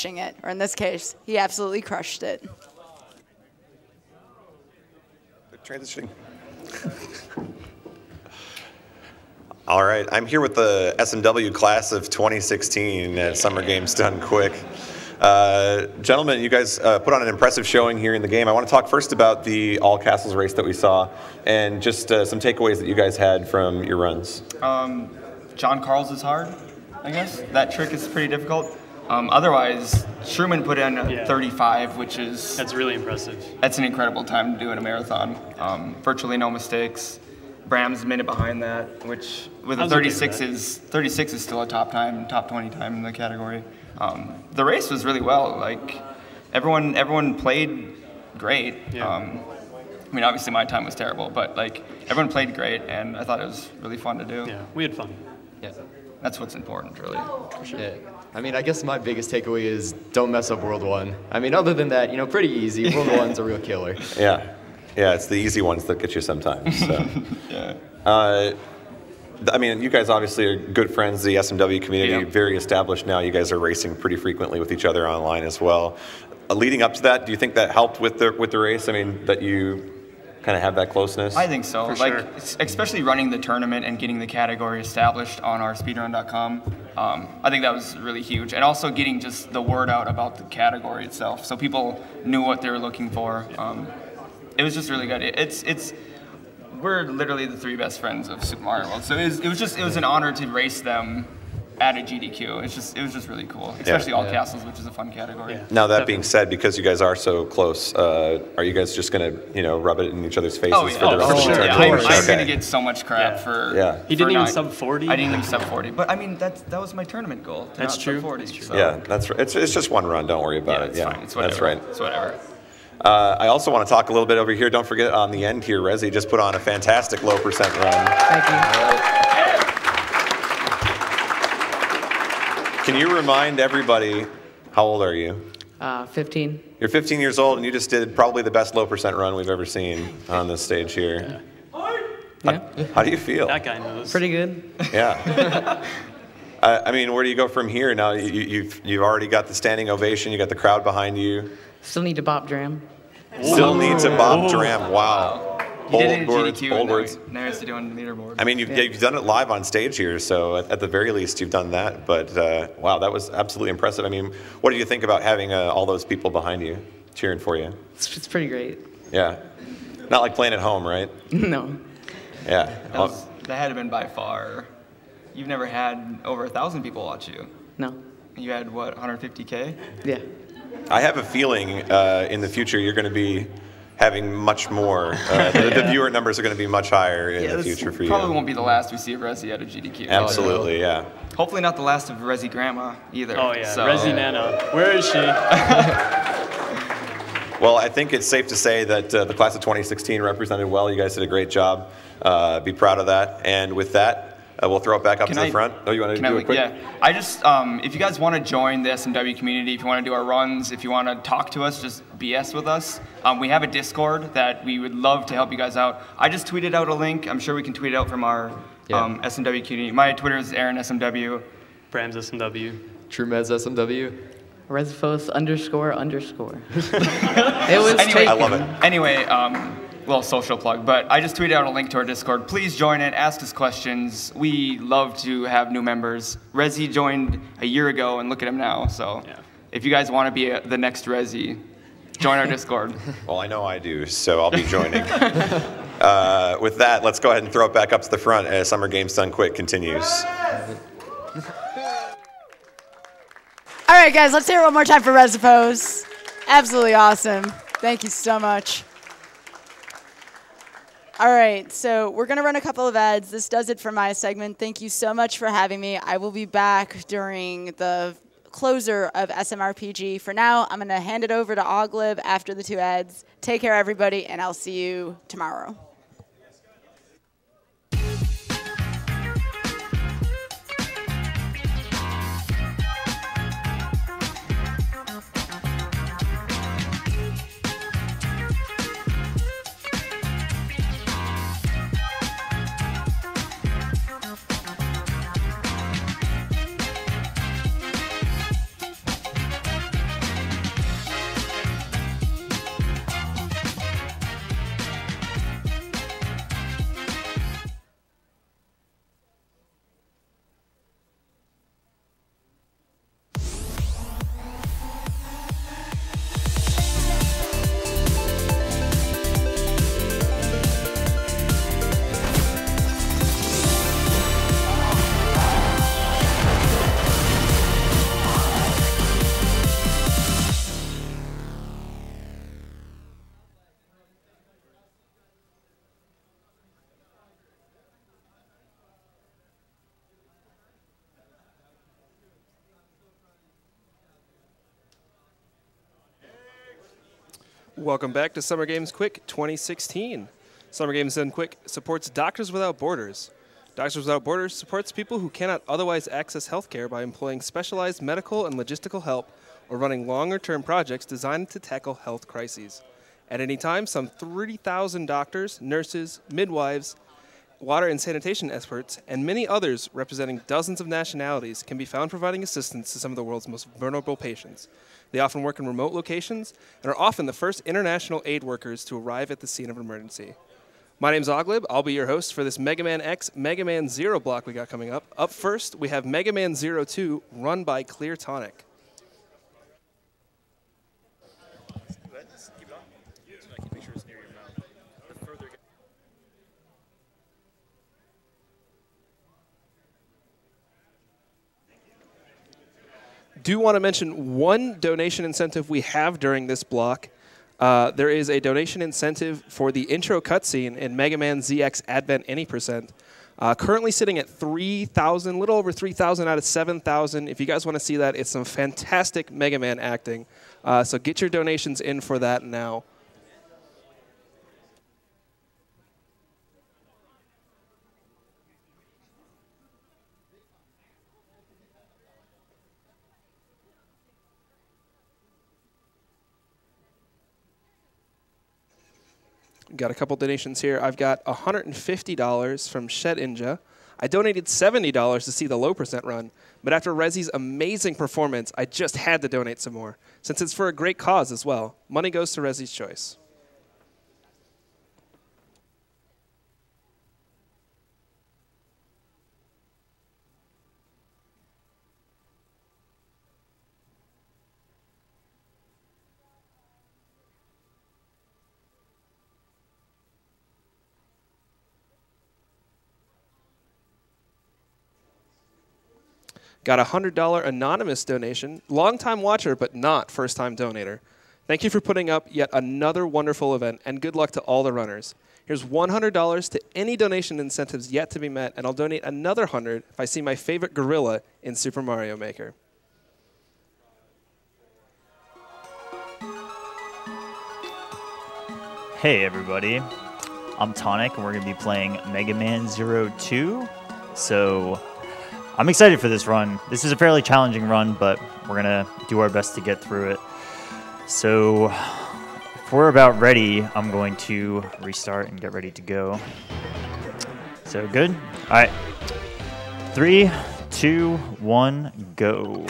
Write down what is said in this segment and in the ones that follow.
it, or in this case, he absolutely crushed it. Transitioning. All right, I'm here with the SMW class of 2016 at Summer Games Done Quick. Gentlemen, you guys put on an impressive showing here in the game. I want to talk first about the All Castles race that we saw, and just some takeaways that you guys had from your runs. John Carl's is hard, I guess. That trick is pretty difficult. Otherwise, Truman put in 35, which is... That's really impressive. That's an incredible time to do in a marathon. Virtually no mistakes. Bram's a minute behind that, which with a 36 is still a top 20 time in the category. The race was really well. Like everyone played great. Yeah. I mean, obviously my time was terrible, but like everyone played great, and I thought it was really fun to do. Yeah, we had fun. Yeah. That's what's important, really. For sure. Yeah. I mean, I guess my biggest takeaway is don't mess up World 1. I mean, other than that, you know, pretty easy. World 1's a real killer. Yeah. Yeah, it's the easy ones that get you sometimes. So. Yeah. I mean, you guys obviously are good friends, the SMW community, Yeah. very established now. You guys are racing pretty frequently with each other online as well. Leading up to that, do you think that helped with the race? I mean, that you kind of have that closeness? I think so. For like, sure. especially running the tournament and getting the category established on our speedrun.com. I think that was really huge. And also getting just the word out about the category itself, so people knew what they were looking for. It was just really good. We're literally the 3 best friends of Super Mario World. So it was an honor to race them at a GDQ. It was just really cool, especially All Castles, which is a fun category. Yeah. Now that being said, because you guys are so close, are you guys just gonna, rub it in each other's faces Oh, yeah. for the rest of the sure. tournament? I'm Okay. going to get so much crap Yeah. for... Yeah. He didn't for even not- sub 40? I didn't even sub 40. But, I mean, that was my tournament goal. To That's not true. Sub 40, That's true. so. Yeah, that's right. It's just one run. Don't worry about it. It's Yeah, fine. It's whatever. that's right. It's whatever. I also want to talk a little bit over here. Don't forget on the end here, Rezi just put on a fantastic low percent run. Thank you. Can you remind everybody, how old are you? 15. You're 15 years old, and you just did probably the best low percent run we've ever seen on this stage here. Yeah. How do you feel? That guy knows. Pretty good. Yeah. I mean, where do you go from here? Now you've already got the standing ovation. You got the crowd behind you. Still need to bop dram. Still needs a Bob Dram. Wow. He did it in Bold words. GDQ, Bold and words. now he has to do on the leaderboard. I mean, you've done it live on stage here, so at the very least you've done that. But wow, that was absolutely impressive. I mean, what do you think about having all those people behind you cheering for you? It's pretty great. Yeah. Not like playing at home, right? No. Yeah. That had been by far. You've never had over 1,000 people watch you. No. You had, what, 150K? Yeah. I have a feeling in the future you're going to be having much more. The viewer numbers are going to be much higher in the future for you. Probably won't be the last we see of Rezi at a GDQ. Absolutely, yeah. Hopefully not the last of Rezi Grandma either. Oh, yeah. So, Rezi Nana. Where is she? Well, I think it's safe to say that the class of 2016 represented well. You guys did a great job. Be proud of that. And with that, we'll throw it back up to the front. Oh, you want to do it quick? Yeah. I just, if you guys want to join the SMW community, if you want to do our runs, if you want to talk to us, just BS with us. We have a Discord that we would love to help you guys out. I just tweeted out a link. I'm sure we can tweet it out from our SMW community. My Twitter is AaronSMW. Brams SMW. TrueMeds SMW. Resfos __. It was Anyway, taken. I love it. Anyway, little social plug, but I just tweeted out a link to our Discord. Please join it, ask us questions. We love to have new members. Rezi joined a year ago, and look at him now. So if you guys want to be the next Rezi, join our Discord. Well, I know I do, so I'll be joining. With that, let's go ahead and throw it back up to the front as Summer Games Done Quick continues. All right, guys, let's hear it one more time for Resifos. Absolutely awesome. Thank you so much. All right, so we're going to run a couple of ads. This does it for my segment. Thank you so much for having me. I will be back during the closer of SMRPG. For now, I'm going to hand it over to Oglib after the 2 ads. Take care, everybody, and I'll see you tomorrow. Welcome back to Summer Games Quick 2016. Summer Games Done Quick supports Doctors Without Borders. Doctors Without Borders supports people who cannot otherwise access healthcare by employing specialized medical and logistical help or running longer-term projects designed to tackle health crises. At any time, some 30,000 doctors, nurses, midwives, water and sanitation experts, and many others representing dozens of nationalities can be found providing assistance to some of the world's most vulnerable patients. They often work in remote locations and are often the first international aid workers to arrive at the scene of an emergency. My name's Oglib. I'll be your host for this Mega Man X Mega Man Zero block we got coming up. Up first, we have Mega Man Zero 2, run by Clear Tonic. Do want to mention one donation incentive we have during this block. There is a donation incentive for the intro cutscene in Mega Man ZX Advent Any Percent. Currently sitting at 3,000, a little over 3,000 out of 7,000. If you guys want to see that, it's some fantastic Mega Man acting. So get your donations in for that now. Got a couple donations here. I've got $150 from Shed Inja. I donated $70 to see the low percent run, but after Rezi's amazing performance, I just had to donate some more, since it's for a great cause as well. Money goes to Rezi's choice. Got a $100 anonymous donation. Long-time watcher, but not first-time donator. Thank you for putting up yet another wonderful event, and good luck to all the runners. Here's $100 to any donation incentives yet to be met, and I'll donate another $100 if I see my favorite gorilla in Super Mario Maker. Hey everybody, I'm Tonic, and we're going to be playing Mega Man Zero 2. So I'm excited for this run. This is a fairly challenging run, but we're going to do our best to get through it. So if we're about ready, I'm going to restart and get ready to go. So good? All right. 3, 2, 1, go.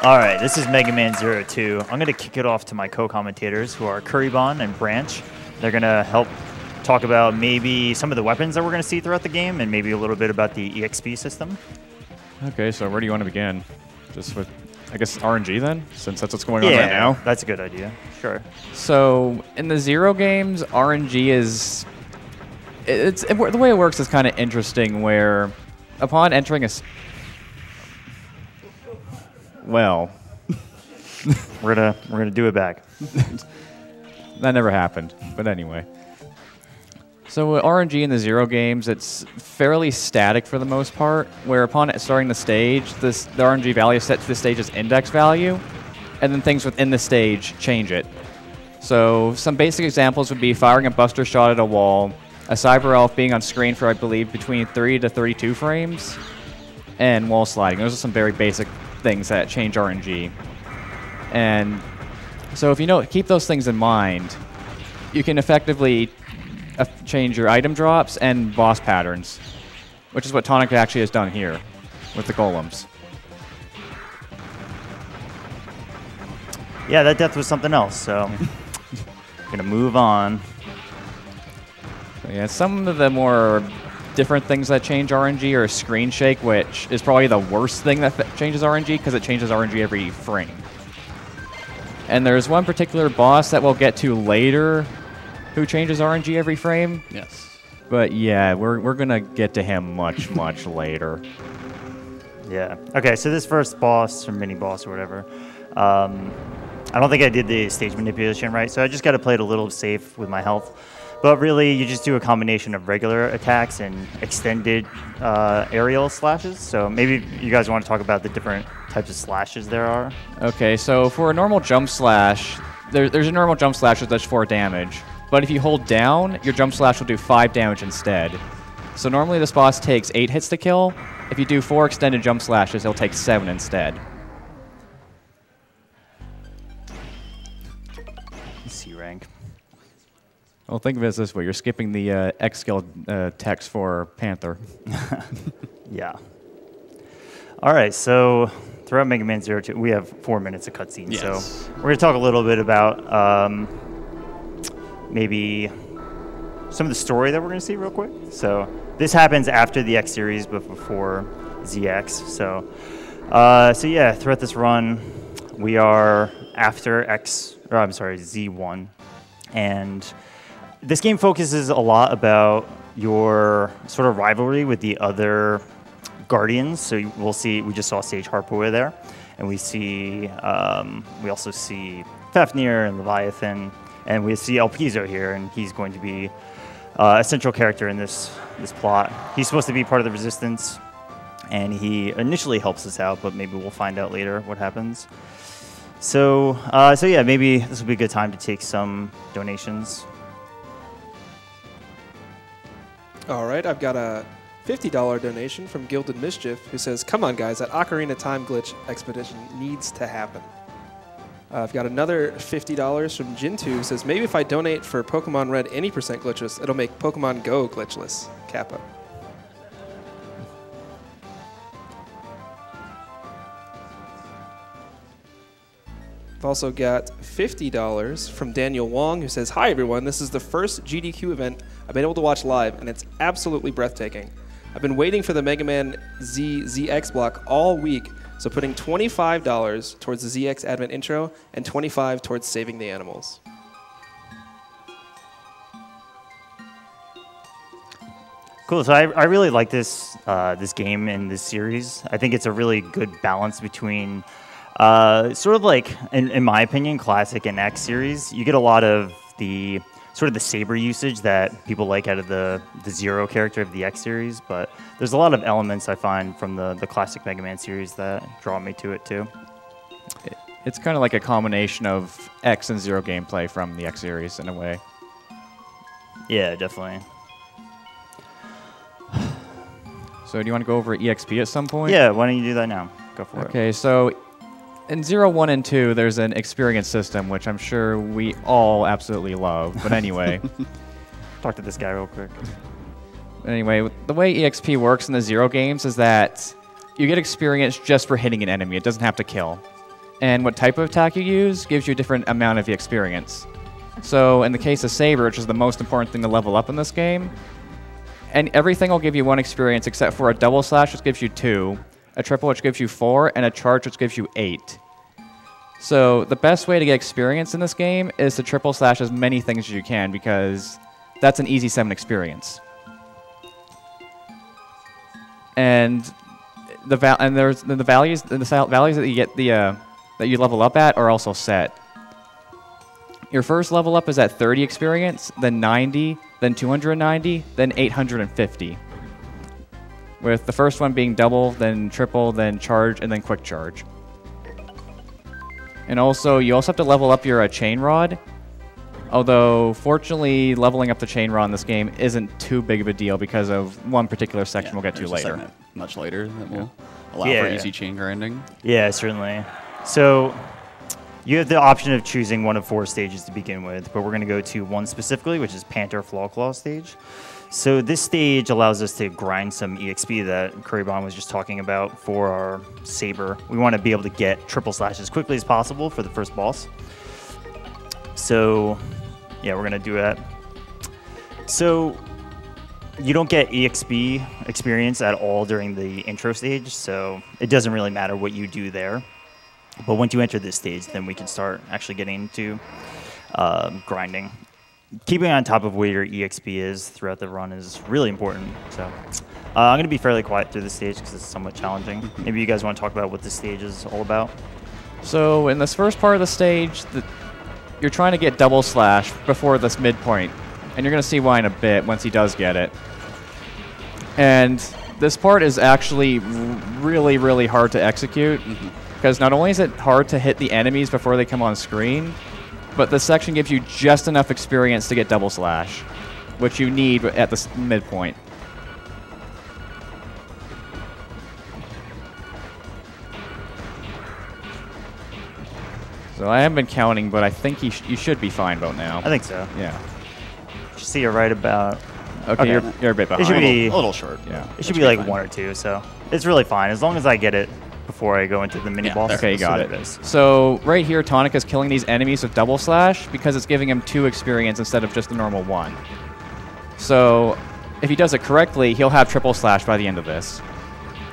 All right, this is Mega Man Zero 2. I'm going to kick it off to my co-commentators, who are Currybon and Branch. They're going to help talk about maybe some of the weapons that we're going to see throughout the game, and maybe a little bit about the EXP system. Okay, so where do you want to begin? Just with, I guess, RNG then, since that's what's going on right now? Yeah, that's a good idea. Sure. So in the Zero games, RNG is... the way it works is kind of interesting, where upon entering a... Well... we're gonna do it back. That never happened, but anyway. So with RNG in the Zero games, it's fairly static for the most part, where upon starting the stage, the RNG value is set to the stage's index value, and then things within the stage change it. So some basic examples would be firing a buster shot at a wall, a Cyber Elf being on screen for, I believe, between 30 to 32 frames, and wall sliding. Those are some very basic things that change RNG. And so if you keep those things in mind, you can effectively change your item drops and boss patterns, which is what Tonic actually has done here with the golems. Yeah, that death was something else, so gonna move on. So yeah, some of the more different things that change RNG are Screen Shake, which is probably the worst thing that changes RNG, because it changes RNG every frame. And there's one particular boss that we'll get to later who changes RNG every frame. Yes. But yeah, we're gonna get to him much, much later. Yeah. Okay, so this first boss, or mini boss or whatever, I don't think I did the stage manipulation right, so I just got to play it a little safe with my health. But really, you just do a combination of regular attacks and extended aerial slashes. So maybe you guys want to talk about the different types of slashes there are. Okay, so for a normal jump slash, there's a normal jump slash that does 4 damage. But if you hold down, your jump slash will do 5 damage instead. So normally this boss takes 8 hits to kill. If you do 4 extended jump slashes, he'll take 7 instead. C rank. Well, think of it as this way. You're skipping the X skill text for Panther. Yeah. All right, so throughout Mega Man 02, we have 4 minutes of cutscenes. Yes. So we're going to talk a little bit about maybe some of the story that we're going to see real quick. So this happens after the X series, but before ZX. So yeah, throughout this run, we are after Z1. And this game focuses a lot about your sort of rivalry with the other Guardians. So we'll see, we just saw Sage Harpoor there. And we see, we also see Fafnir and Leviathan. And we see El Piso here, and he's going to be a central character in this plot. He's supposed to be part of the Resistance, and he initially helps us out, but maybe we'll find out later what happens. So yeah, maybe this will be a good time to take some donations. All right, I've got a $50 donation from Gilded Mischief, who says, "Come on, guys, that Ocarina Time Glitch expedition needs to happen." I've got another $50 from Jintu, who says, "Maybe if I donate for Pokemon Red any % glitchless, it'll make Pokemon Go glitchless." Kappa. I've also got $50 from Daniel Wong, who says, "Hi everyone, this is the first GDQ event I've been able to watch live, and it's absolutely breathtaking. I've been waiting for the Mega Man ZX block all week, so putting $25 towards the ZX Advent intro and $25 towards saving the animals." Cool. So I really like this this game and this series. I think it's a really good balance between sort of like, in my opinion, classic and X series. You get a lot of the sort of the saber usage that people like out of the Zero character of the X series, but there's a lot of elements I find from the classic Mega Man series that draw me to it too. It's kind of like a combination of X and Zero gameplay from the X series in a way. Yeah, definitely. So do you want to go over EXP at some point? Yeah, why don't you do that now? Go for it. Okay, so in 0, 1, and 2, there's an experience system, which I'm sure we all absolutely love. But anyway. Talk to this guy real quick. Anyway, the way EXP works in the Zero games is that you get experience just for hitting an enemy. It doesn't have to kill. And what type of attack you use gives you a different amount of the experience. So in the case of Saber, which is the most important thing to level up in this game, and everything will give you 1 experience except for a double slash, which gives you 2, a triple, which gives you 4, and a charge, which gives you 8. So the best way to get experience in this game is to triple slash as many things as you can, because that's an easy 7 experience. And the values that you get that you level up at are also set. Your first level up is at 30 experience, then 90, then 290, then 850. With the first one being double, then triple, then charge, and then quick charge. And also, you also have to level up your chain rod. Although, fortunately, leveling up the chain rod in this game isn't too big of a deal because of one particular section we'll get to later. Much later that will allow for easy chain grinding. Yeah, certainly. So you have the option of choosing one of 4 stages to begin with, but we're going to go to one specifically, which is Panther Flaw Claw stage. So this stage allows us to grind some EXP that Kuribon was just talking about for our Saber. We want to be able to get triple slash as quickly as possible for the first boss. So yeah, we're going to do that. So you don't get EXP experience at all during the intro stage, so it doesn't really matter what you do there. But once you enter this stage, then we can start actually getting into grinding. Keeping on top of where your EXP is throughout the run is really important. So I'm going to be fairly quiet through this stage because it's somewhat challenging. Maybe you guys want to talk about what this stage is all about? So in this first part of the stage, you're trying to get double slash before this midpoint. and you're going to see why in a bit once he does get it. And this part is actually really, really hard to execute, because not only is it hard to hit the enemies before they come on screen, but this section gives you just enough experience to get double slash, which you need at the midpoint. So I haven't been counting, but I think you should be fine about now. I think so. Yeah. You see you're right about... Okay, you're a bit behind. It should be a little short. Yeah. It should be like 1 or 2, so it's really fine as long as I get it before I go into the mini boss. Okay, you got it. Is. So right here, tonic is killing these enemies with double slash because it's giving him 2 experience instead of just the normal 1. So if he does it correctly, he'll have triple slash by the end of this.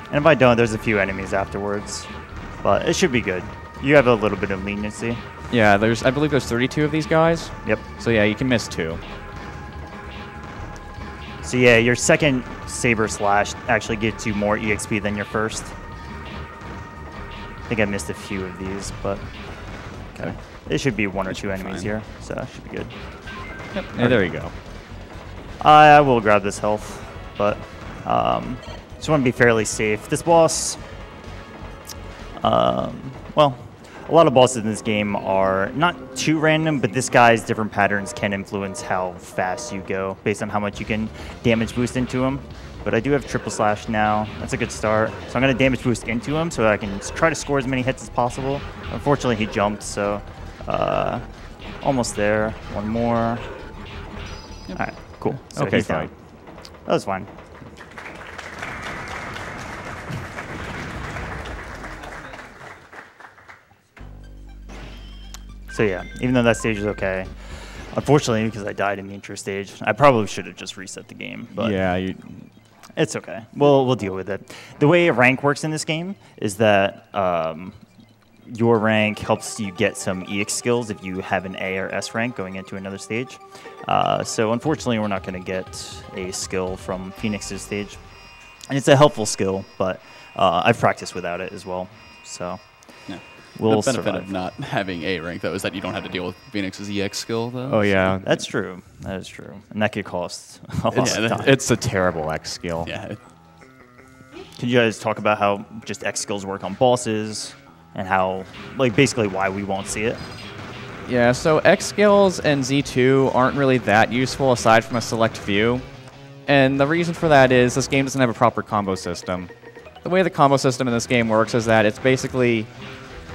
And if I don't, there's a few enemies afterwards, but it should be good. You have a little bit of leniency. Yeah, I believe there's 32 of these guys. Yep. So yeah, you can miss 2. So yeah, your second saber slash actually gets you more EXP than your first. I think I missed a few of these, but okay. It should be 1 or 2 enemies here, so it should be good. Yep. Yeah, there you go. I will grab this health, but just want to be fairly safe. This boss, well, a lot of bosses in this game are not too random, but this guy's different patterns can influence how fast you go based on how much you can damage boost into him. But I do have triple slash now. That's a good start. So I'm going to damage boost into him so I can try to score as many hits as possible. Unfortunately, he jumped, so almost there. 1 more. Yep. All right, cool. So okay, he's fine. down. That was fine. So yeah, even though that stage is okay, unfortunately, because I died in the intro stage, I probably should have just reset the game. But yeah, it's okay. We'll deal with it. The way rank works in this game is that your rank helps you get some EX skills if you have an A or S rank going into another stage. So unfortunately, we're not going to get a skill from Phoenix's stage. And it's a helpful skill, but I've practiced without it as well. So yeah. We'll the benefit survive. of not having A rank, though, is that you don't have to deal with Phoenix's EX skill, though. Oh, yeah. That's true. That is true. And that could cost a lot of time. It's a terrible X skill. Yeah. Could you guys talk about how just X skills work on bosses and how, like, basically why we won't see it? Yeah, so X skills and Z2 aren't really that useful aside from a select few. And the reason for that is this game doesn't have a proper combo system. The way the combo system in this game works is that it's basically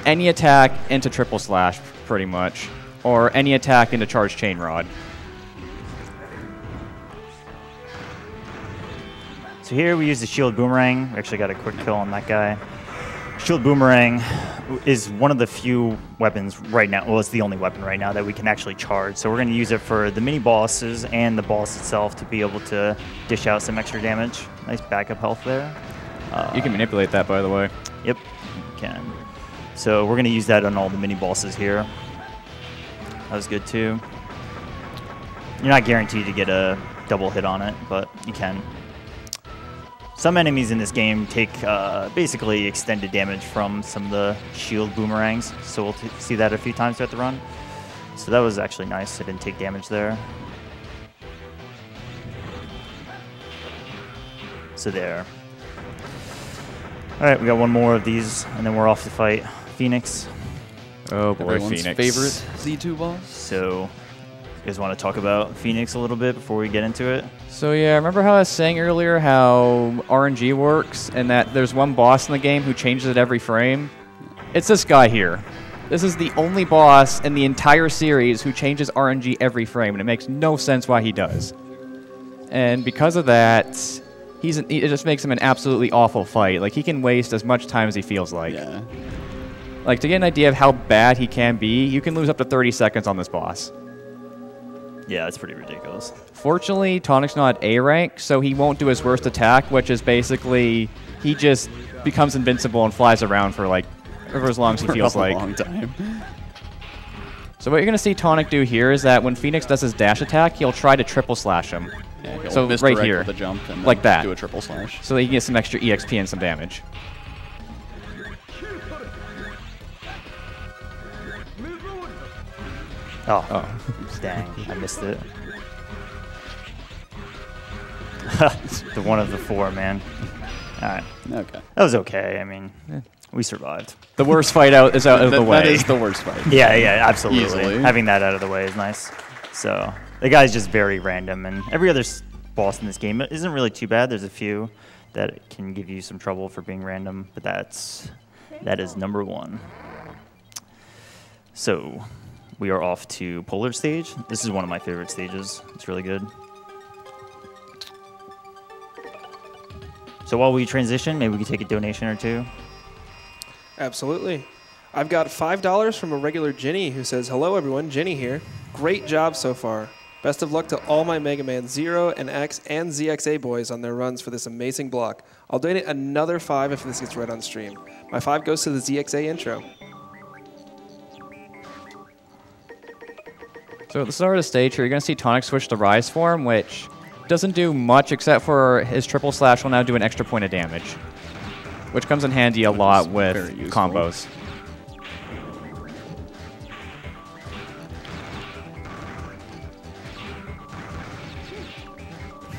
any attack into triple slash, pretty much, or any attack into charged chain rod. So here we use the shield boomerang. We actually got a quick kill on that guy. Shield boomerang is one of the few weapons right now, well, it's the only weapon right now that we can actually charge. So we're going to use it for the mini bosses and the boss itself to be able to dish out some extra damage. Nice backup health there. You can manipulate that, by the way. Yep, you can. So we're going to use that on all the mini bosses here. That was good too. You're not guaranteed to get a double hit on it, but you can. Some enemies in this game take basically extended damage from some of the shield boomerangs, so we'll see that a few times throughout the run. So that was actually nice. I didn't take damage there. So there. All right, we got 1 more of these, and then we're off to fight Phoenix. Oh boy, Everyone's Phoenix. favorite Z2 boss. So, you guys want to talk about Phoenix a little bit before we get into it? So yeah, remember how I was saying earlier how RNG works and that there's one boss in the game who changes it every frame? It's this guy here. This is the only boss in the entire series who changes RNG every frame, and it makes no sense why he does. And because of that, it just makes him an absolutely awful fight. Like, he can waste as much time as he feels like. Yeah. Like, to get an idea of how bad he can be, you can lose up to 30 seconds on this boss. Yeah, it's pretty ridiculous. Fortunately, Tonic's not A rank, so he won't do his worst attack, which is basically he just becomes invincible and flies around for like for as long as he feels like. A long time. So what you're going to see Tonic do here is that when Phoenix does his dash attack, he'll try to triple slash him. Yeah, he'll so misdirect right here, with the jump and like that, do a triple slash. so that he can get some extra EXP and some damage. Oh, dang, I missed it. The one of the four, man. All right. Okay. That was okay. I mean, we survived. The worst fight out is out of the way. That is the worst fight. Yeah, absolutely. Easily. Having that out of the way is nice. So the guy's just very random, and every other boss in this game isn't really too bad. There's a few that can give you some trouble for being random, but that is number one. So we are off to Polar Stage. This is one of my favorite stages. It's really good. So while we transition, maybe we can take a donation or two. Absolutely. I've got $5 from a regular Jenny who says, "Hello everyone, Jenny here. Great job so far. Best of luck to all my Mega Man 0 and X and ZXA boys on their runs for this amazing block. I'll donate another 5 if this gets read on stream. My 5 goes to the ZXA intro." So at the start of the stage here, you're going to see Tonic switch to Rise form, which doesn't do much except for his triple slash will now do an extra point of damage, which comes in handy a lot with combos.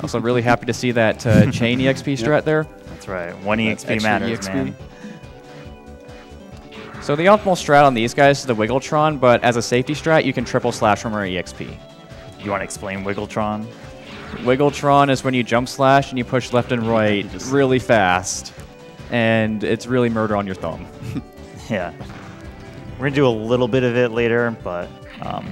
Also really happy to see that chain EXP strat there. That's right. 1 EXP matters, EXP. man. So the optimal strat on these guys is the Wiggletron, but as a safety strat, you can triple slash from our EXP. You want to explain Wiggletron? Wiggletron is when you jump slash and you push left and right really fast, and it's really murder on your thumb. Yeah. We're going to do a little bit of it later, but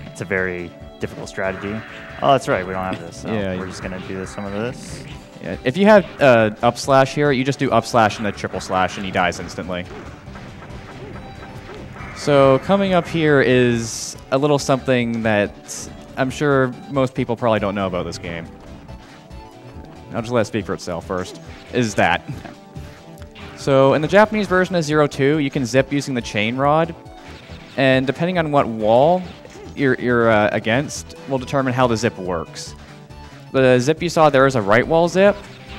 it's a very difficult strategy. Oh, that's right. We don't have this. So Yeah, we're just going to do some of this. Yeah. If you have up slash here, you just do up slash and then triple slash, and he dies instantly. So coming up here is a little something that I'm sure most people probably don't know about this game. I'll just let it speak for itself first, is that. So in the Japanese version of 02, you can zip using the chain rod, and depending on what wall you're against will determine how the zip works. The zip you saw there is a right wall zip,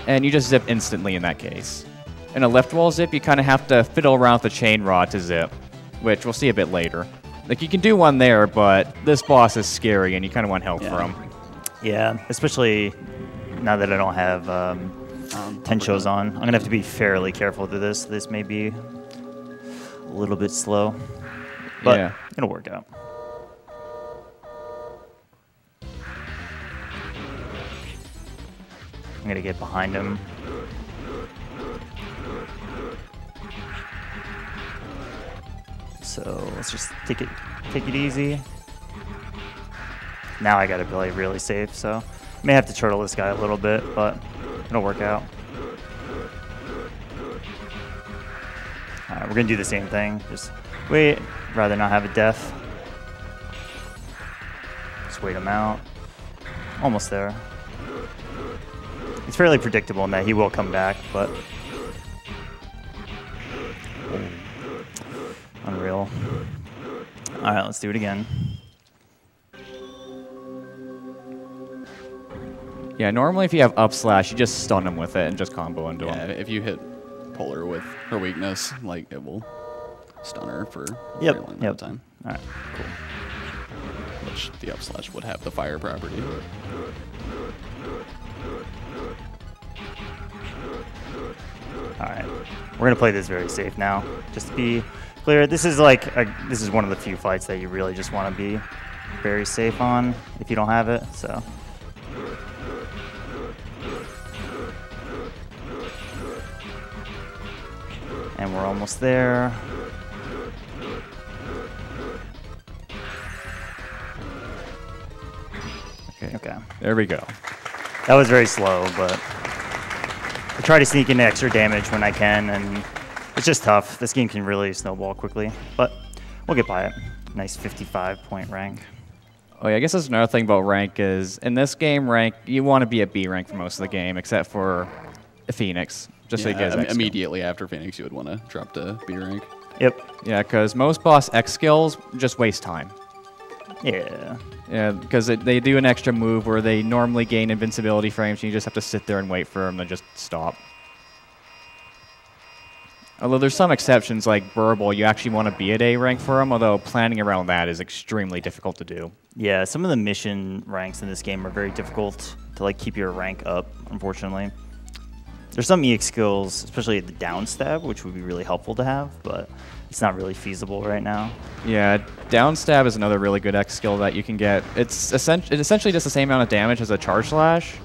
and you just zip instantly in that case. In a left wall zip, you kind of have to fiddle around with the chain rod to zip, which we'll see a bit later. Like, you can do one there, but this boss is scary, and you kind of want help from. Yeah, especially now that I don't have Tenshos on. I'm going to have to be fairly careful to this. This may be a little bit slow, but it'll work out. I'm going to get behind him. So let's just take it easy. Now I gotta play really safe, so may have to turtle this guy a little bit, but it'll work out. All right, we're gonna do the same thing. Just wait, rather not have a death. Just wait him out. Almost there. It's fairly predictable in that he will come back, but unreal. All right, let's do it again. Yeah, normally if you have up slash, you just stun him with it and just combo into him. Yeah, if you hit Polar with her weakness, like, it will stun her for a very long amount of time. All right, cool. Which the up slash would have the fire property. All right, we're gonna play this very safe now, just to be clear. This is like this is one of the few fights that you really just want to be very safe on if you don't have it. So. And we're almost there. Okay. There we go. That was very slow, but I try to sneak in extra damage when I can, and it's just tough. This game can really snowball quickly, but we'll get by it. Nice 55-point rank. Oh yeah, I guess that's another thing about rank is, in this game, rank, you want to be at B rank for most of the game, except for Phoenix. Just so you guys immediately after Phoenix, you would want to drop to B rank. Yep. Yeah, because most boss X skills just waste time. Yeah. Yeah, because they do an extra move where they normally gain invincibility frames, and you just have to sit there and wait for them to just stop. Although there's some exceptions, like Burble, you actually want to be at A rank for them, although planning around that is extremely difficult to do. Yeah, some of the mission ranks in this game are very difficult to like keep your rank up, unfortunately. There's some EX skills, especially the down stab, which would be really helpful to have, but it's not really feasible right now. Yeah, down stab is another really good X skill that you can get. It's essentially just the same amount of damage as a charge slash,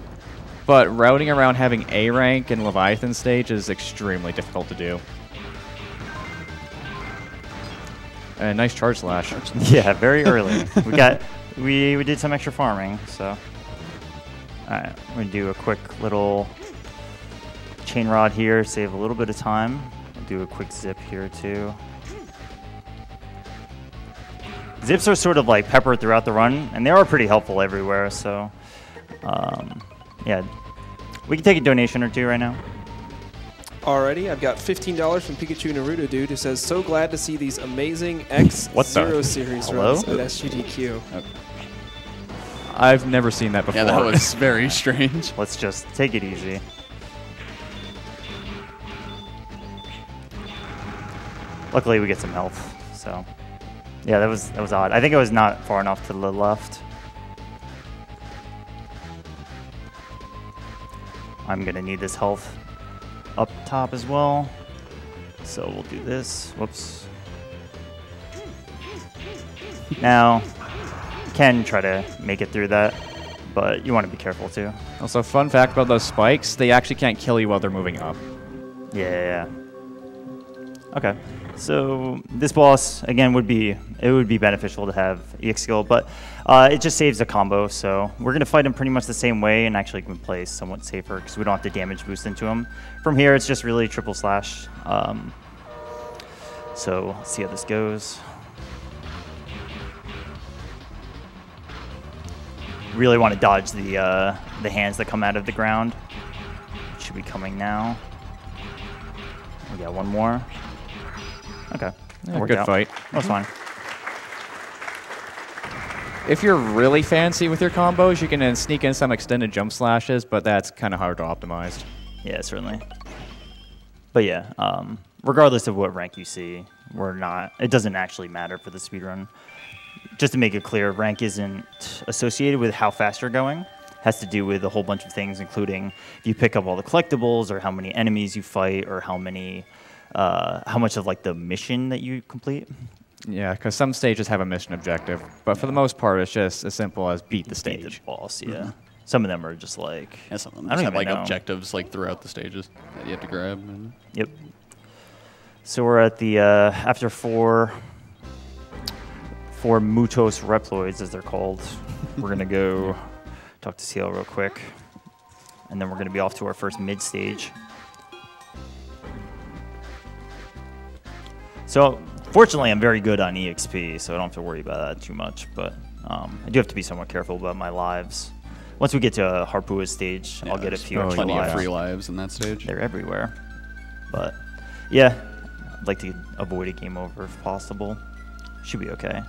but routing around having A rank in Leviathan stage is extremely difficult to do. And nice charge slash. Yeah, very early. we did some extra farming, so. Alright, we're gonna do a quick little chain rod here, save a little bit of time. We'll do a quick zip here too. Zips are sort of like peppered throughout the run, and they are pretty helpful everywhere, so yeah. We can take a donation or two right now. Alrighty, I've got $15 from Pikachu Naruto Dude, who says, "So glad to see these amazing X-Zero series runs at SGDQ." I've never seen that before. Yeah, that was very strange. Let's just take it easy. Luckily, we get some health, so yeah, that was odd. I think it was not far enough to the left. I'm gonna need this health up top as well, so we'll do this. Whoops. Now, you can try to make it through that, but you want to be careful too. Also, fun fact about those spikes, they actually can't kill you while they're moving up. Yeah. Okay. So this boss again would be beneficial to have EX skill, but it just saves a combo. So we're gonna fight him pretty much the same way, and actually can play somewhat safer because we don't have to damage boost into him. From here, it's just really triple slash. So let's see how this goes. Really want to dodge the hands that come out of the ground. Should be coming now. We got one more. Okay. Yeah, good fight. That's fine. If you're really fancy with your combos, you can then sneak in some extended jump slashes, but that's kind of hard to optimize. Yeah, certainly. But yeah, regardless of what rank you see, it doesn't actually matter for the speedrun. Just to make it clear, rank isn't associated with how fast you're going. It has to do with a whole bunch of things, including if you pick up all the collectibles, or how many enemies you fight, or how much of like the mission that you complete. Yeah, because some stages have a mission objective, but for the most part, it's just as simple as beat the stage. Beat the boss, yeah. Some of them are just like, yeah, some of them I don't just have even like know. objectives like throughout the stages that you have to grab. And Yep. So we're at the after four Mutos Reploids, as they're called. We're gonna go talk to CL real quick, and then we're gonna be off to our first mid stage. So fortunately, I'm very good on EXP, so I don't have to worry about that too much. But I do have to be somewhat careful about my lives. Once we get to a Harpua stage, yeah, I'll get a few extra plenty lives. of free lives in that stage. They're everywhere. But yeah, I'd like to avoid a game over if possible. Should be okay.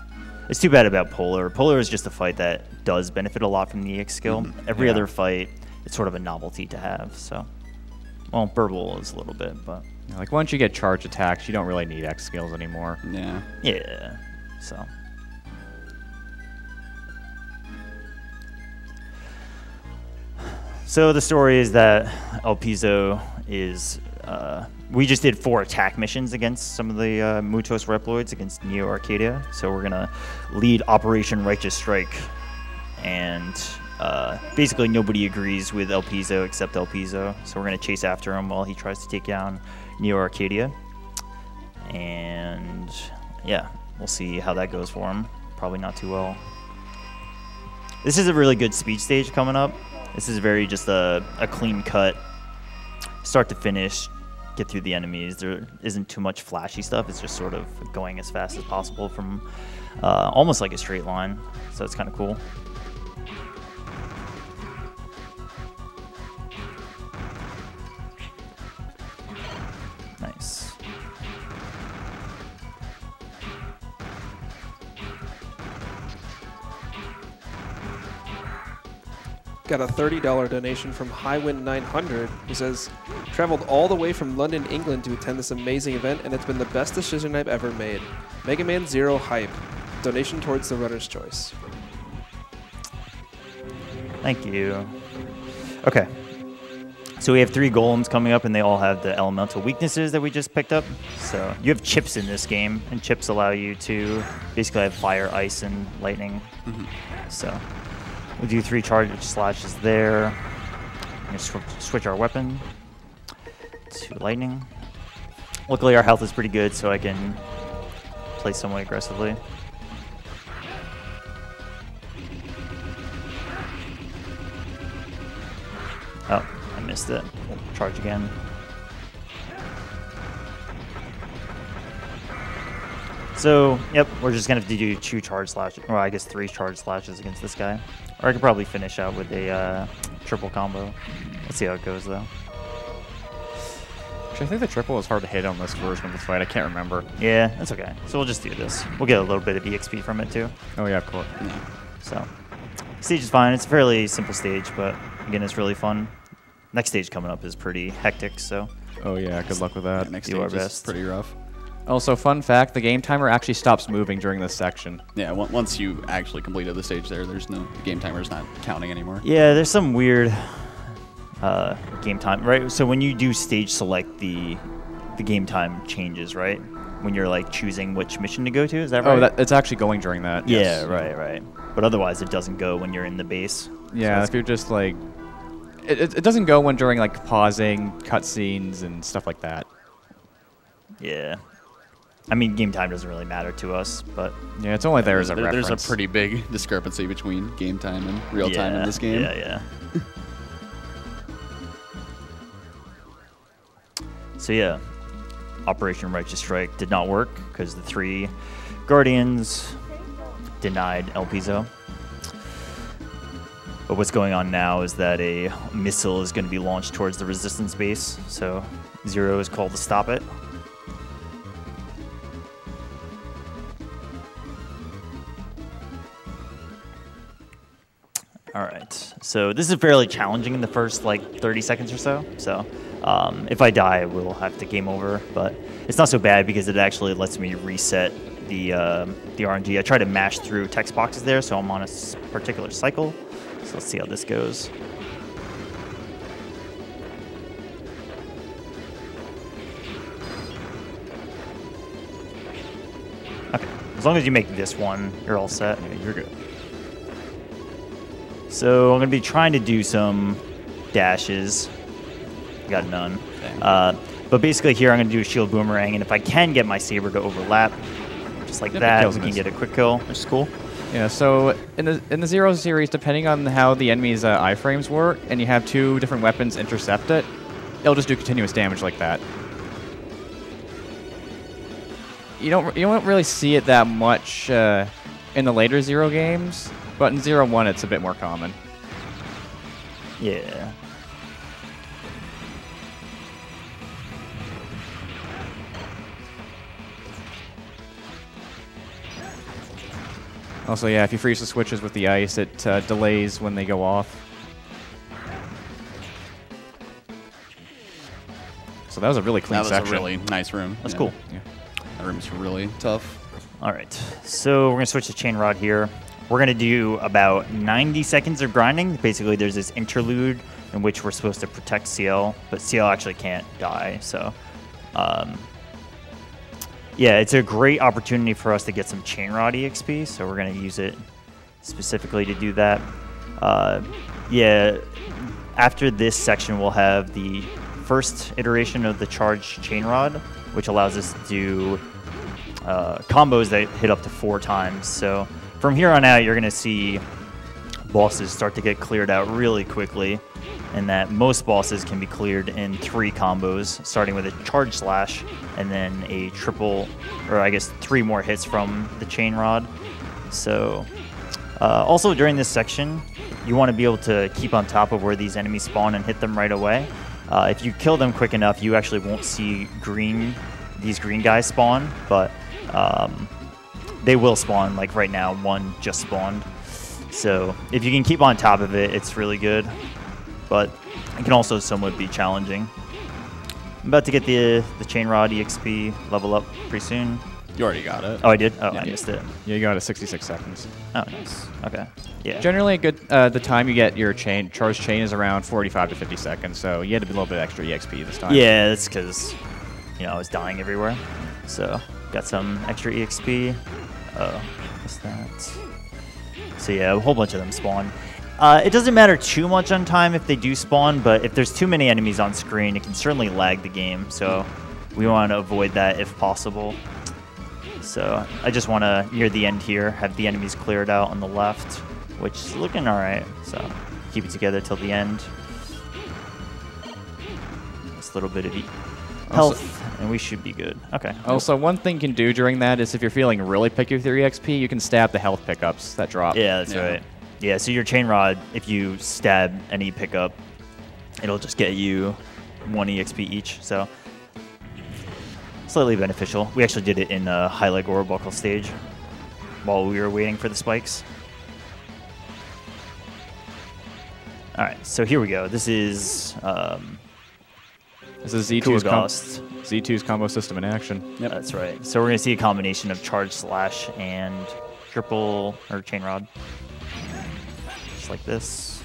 It's too bad about Polar. Polar is just a fight that does benefit a lot from the EX skill. Every other fight, it's sort of a novelty to have. So, well, Burble is a little bit, but like once you get charge attacks, you don't really need X skills anymore. Yeah. Yeah. So. So the story is that El Piso is. We just did 4 attack missions against some of the Mutos Reploids against Neo Arcadia. So we're gonna lead Operation Righteous Strike, and basically nobody agrees with El Piso except El Piso. So we're gonna chase after him while he tries to take down Neo Arcadia, and yeah, we'll see how that goes for him. Probably not too well. This is a really good speed stage coming up. This is very just a clean cut, start to finish. Get through the enemies. There isn't too much flashy stuff. It's just sort of going as fast as possible from almost like a straight line. So it's kind of cool. Nice. Got a $30 donation from Highwind900, who says, "Traveled all the way from London, England to attend this amazing event, and it's been the best decision I've ever made. Mega Man Zero hype. Donation towards the runner's choice." Thank you. Okay. So we have 3 golems coming up, and they all have the elemental weaknesses that we just picked up. So you have chips in this game, and chips allow you to basically have fire, ice, and lightning. So we'll do 3 charge slashes there. And switch our weapon to lightning. Luckily, our health is pretty good, so I can play somewhat aggressively. Oh, I missed it. Charge again. So, yep, we're just going to have to do 2 charge slashes, or I guess 3 charge slashes against this guy. Or I could probably finish out with a triple combo. Let's see how it goes, though. Actually, I think the triple is hard to hit on this version of the fight. I can't remember. Yeah, that's okay. So we'll just do this. We'll get a little bit of EXP from it, too. Oh, yeah, of course. Yeah. So, stage is fine. It's a fairly simple stage, but again, it's really fun. Next stage coming up is pretty hectic, so. Oh, yeah, good luck with that. Yeah, next Do our stage is best. pretty rough. Also, fun fact, the game timer actually stops moving during this section. Yeah, once you actually completed the stage there, there's no the game timer's not counting anymore. Yeah, there's some weird game time, right? So when you do stage select, the game time changes, right? When you're like choosing which mission to go to, is that right? Oh, it's actually going during that. Yeah, Yes. right. But otherwise, it doesn't go when you're in the base. Yeah, So if you're just like, it doesn't go when during like pausing, cutscenes, and stuff like that. yeah. I mean, game time doesn't really matter to us, but Yeah, it's only there as a reference. There's a pretty big discrepancy between game time and real time in this game. Yeah. So yeah, Operation Righteous Strike did not work because the 3 Guardians denied El Piso. But what's going on now is that a missile is going to be launched towards the resistance base, so Zero is called to stop it. All right, so this is fairly challenging in the first like 30 seconds or so. So if I die, we'll have to game over, but it's not so bad because it actually lets me reset the RNG. I try to mash through text boxes there, so I'm on a particular cycle. So let's see how this goes. Okay, as long as you make this one, you're all set. Yeah, you're good. So I'm going to be trying to do some dashes. Got none. But basically here I'm going to do a shield boomerang, and if I can get my saber to overlap, just like that, we can get a quick kill, which is cool. Yeah, so in the Zero series, depending on how the enemy's iframes work, and you have 2 different weapons intercept it, it'll just do continuous damage like that. You don't really see it that much in the later Zero games, but in 0-1 it's a bit more common. Yeah. Also, yeah, if you freeze the switches with the ice, it delays when they go off. So that was a really clean section. That was a really nice room. That's cool. Yeah. That room's really tough. All right, so we're going to switch to Chain Rod here. We're going to do about 90 seconds of grinding. Basically, there's this interlude in which we're supposed to protect CL, but CL actually can't die. So, yeah, it's a great opportunity for us to get some Chain Rod EXP, so we're going to use it specifically to do that. Yeah, after this section, we'll have the first iteration of the Charged Chain Rod, which allows us to do combos that hit up to 4 times. So from here on out, you're going to see bosses start to get cleared out really quickly, and that most bosses can be cleared in 3 combos, starting with a Charge Slash and then a triple, or I guess 3 more hits from the Chain Rod. So also during this section, you want to be able to keep on top of where these enemies spawn and hit them right away. If you kill them quick enough, you actually won't see these green guys spawn, but they will spawn. Like right now, one just spawned. So if you can keep on top of it, it's really good, but it can also somewhat be challenging. I'm about to get the Chain Rod EXP level up pretty soon. You already got it. Oh, I did? Oh, Yeah. I missed it. Yeah, you got it 66 seconds. Oh, nice. Okay. Yeah. Generally, a good the time you get your charge chain is around 45 to 50 seconds, so you had a little bit extra EXP this time. Yeah, that's because, I was dying everywhere. So, got some extra EXP. Oh, what's that? So yeah, a whole bunch of them spawn. It doesn't matter too much on time if they do spawn, but if there's too many enemies on screen, it can certainly lag the game. So we want to avoid that if possible. So I just want to, near the end here, have the enemies cleared out on the left, which is looking all right. So keep it together till the end. Just a little bit of health, and we should be good. Okay. Also, one thing you can do during that is if you're feeling really picky with your EXP, you can stab the health pickups that drop. Yeah, that's right. Yeah, so your chain rod, if you stab any pickup, it'll just get you 1 EXP each. So slightly beneficial. We actually did it in the high leg or buckle stage while we were waiting for the spikes. All right, so here we go. This is Z2's combo system in action. Yep. That's right. So we're going to see a combination of charge slash and triple or chain rod. Just like this.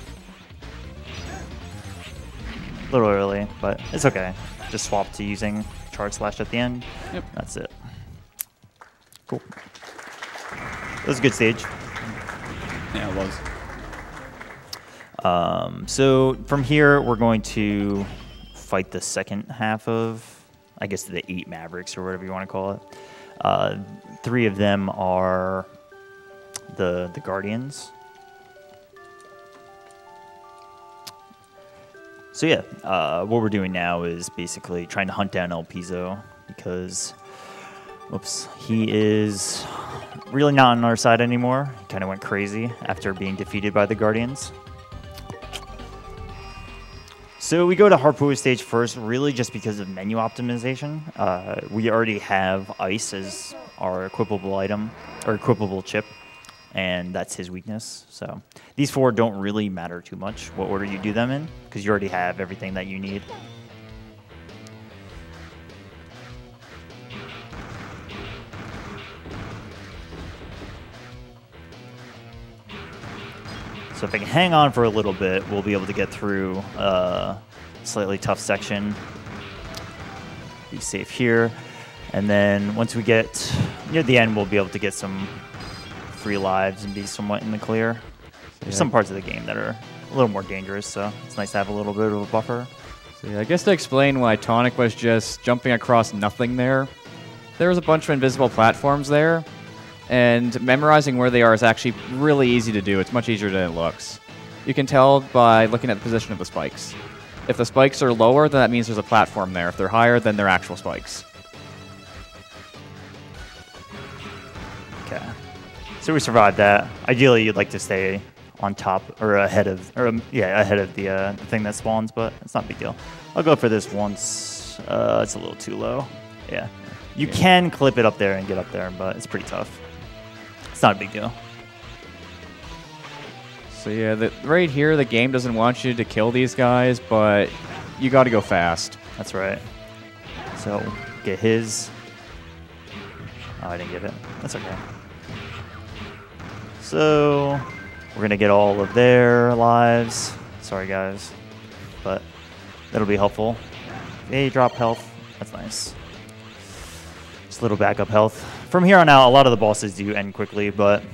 A little early, but it's okay. Just swap to using charge slash at the end. Yep. That's it. Cool. It was a good stage. Yeah, it was. So from here, we're going to fight the second half of, I guess, the 8 Mavericks or whatever you want to call it. 3 of them are the Guardians. So yeah, what we're doing now is basically trying to hunt down El Piso because, whoops, he is really not on our side anymore. He kind of went crazy after being defeated by the Guardians. So we go to Harpua stage first, really just because of menu optimization. We already have Ice as our equipable item, or equipable chip, and that's his weakness. So these 4 don't really matter too much what order you do them in, because you already have everything that you need. So if I can hang on for a little bit, we'll be able to get through a slightly tough section. Be safe here. And then once we get near the end, we'll be able to get some free lives and be somewhat in the clear. There's some parts of the game that are a little more dangerous, so it's nice to have a little bit of a buffer. So yeah, I guess to explain why Tonic was just jumping across nothing there was a bunch of invisible platforms there, and memorizing where they are is actually really easy to do. It's much easier than it looks. You can tell by looking at the position of the spikes. If the spikes are lower, then that means there's a platform there. If they're higher, then they're actual spikes. Okay. So we survived that. Ideally, you'd like to stay on top or ahead of, ahead of the thing that spawns, but it's not a big deal. I'll go for this once. It's a little too low. Yeah. You can clip it up there and get up there, but it's pretty tough. It's not a big deal. So yeah, right here, the game doesn't want you to kill these guys, but you got to go fast. That's right. So get his. Oh, I didn't get it. That's okay. So we're going to get all of their lives. Sorry, guys. But that'll be helpful. Hey, drop health. That's nice. Just a little backup health. From here on out, a lot of the bosses do end quickly, but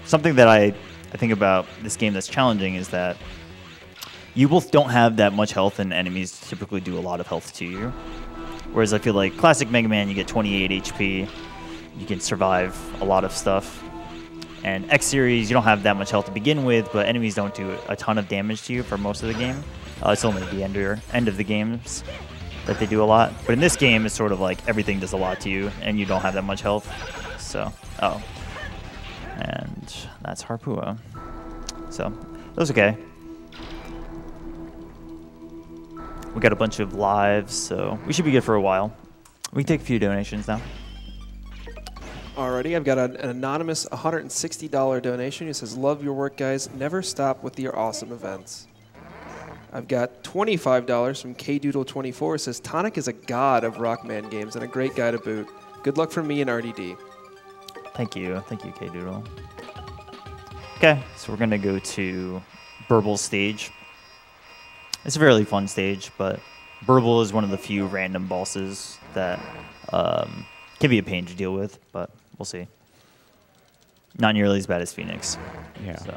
something that I think about this game that's challenging is that you both don't have that much health, and enemies typically do a lot of health to you. Whereas I feel like classic Mega Man, you get 28 HP, you can survive a lot of stuff. And X Series, you don't have that much health to begin with, but enemies don't do a ton of damage to you for most of the game. It's only the end of the games that they do a lot. But in this game, it's sort of like everything does a lot to you, and you don't have that much health. So, and that's Harpua. So, that was okay. We got a bunch of lives, so we should be good for a while. We can take a few donations now. Alrighty, I've got an anonymous $160 donation. He says, "Love your work, guys. Never stop with your awesome events." I've got $25 from KDoodle24. It says, "Tonic is a god of Rockman games and a great guy to boot. Good luck from me and RDD. Thank you, K-Doodle. Okay, so we're gonna go to Burble's stage. It's a fairly fun stage, but Burble is one of the few random bosses that can be a pain to deal with, but we'll see. Not nearly as bad as Phoenix. Yeah. So.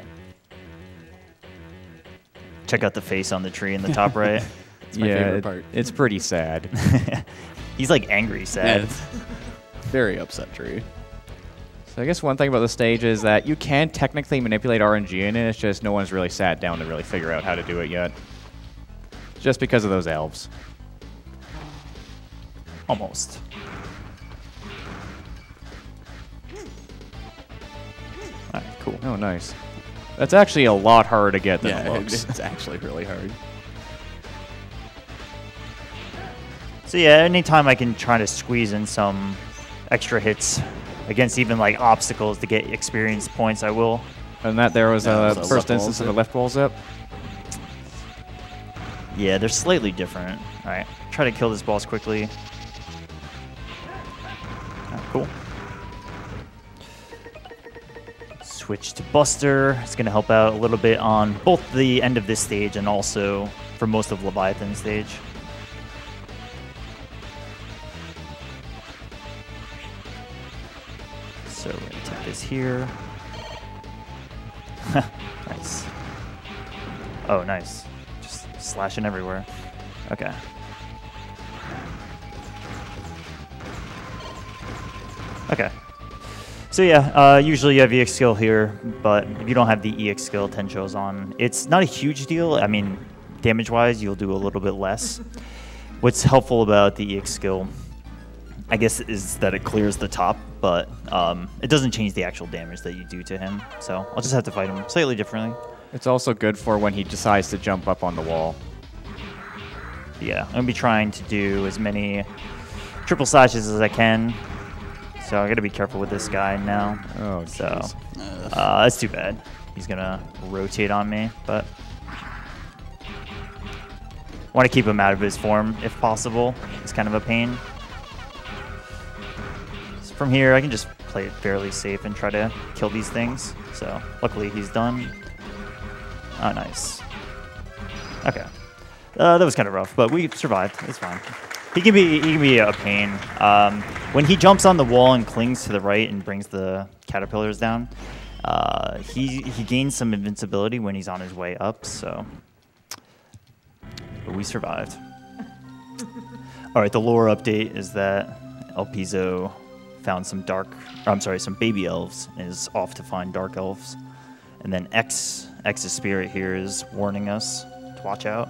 Check out the face on the tree in the top right. It's my favorite part. It's pretty sad. He's like angry sad. Yeah, it's very upset tree. So I guess one thing about the stage is that you can technically manipulate RNG in it. It's just no one's really sat down to really figure out how to do it yet. Just because of those elves. Almost. All right, cool. Oh, nice. That's actually a lot harder to get than Yeah, it looks. it's actually really hard. So yeah, anytime I can try to squeeze in some extra hits against even like obstacles to get experience points, I will. And that there was Yeah, a so first left wall instance of zip. a left wall zip. Yeah, they're slightly different. All right, try to kill this boss quickly. Cool. Switch to Buster. It's going to help out a little bit on both the end of this stage and also for most of Leviathan stage. So we're going to take this here. Nice. Oh, nice. Just slashing everywhere. Okay. Okay. So yeah, usually you have EX skill here, but if you don't have the EX skill, Tencho's on. It's not a huge deal. I mean, damage-wise, you'll do a little bit less. What's helpful about the EX skill, I guess, is that it clears the top, but it doesn't change the actual damage that you do to him. So I'll just have to fight him slightly differently. It's also good for when he decides to jump up on the wall. Yeah, I'm going to be trying to do as many triple slashes as I can. So I got to be careful with this guy now. Oh, so that's too bad. He's going to rotate on me, but want to keep him out of his form if possible. It's kind of a pain. So from here, I can just play it fairly safe and try to kill these things. So luckily he's done. Oh, nice. Okay. That was kind of rough, but we survived. It's fine. He can be a pain. When he jumps on the wall and clings to the right and brings the caterpillars down, he gains some invincibility when he's on his way up. So, but we survived. All right, the lore update is that El Piso found some some baby elves and is off to find dark elves, and then X's spirit here is warning us to watch out.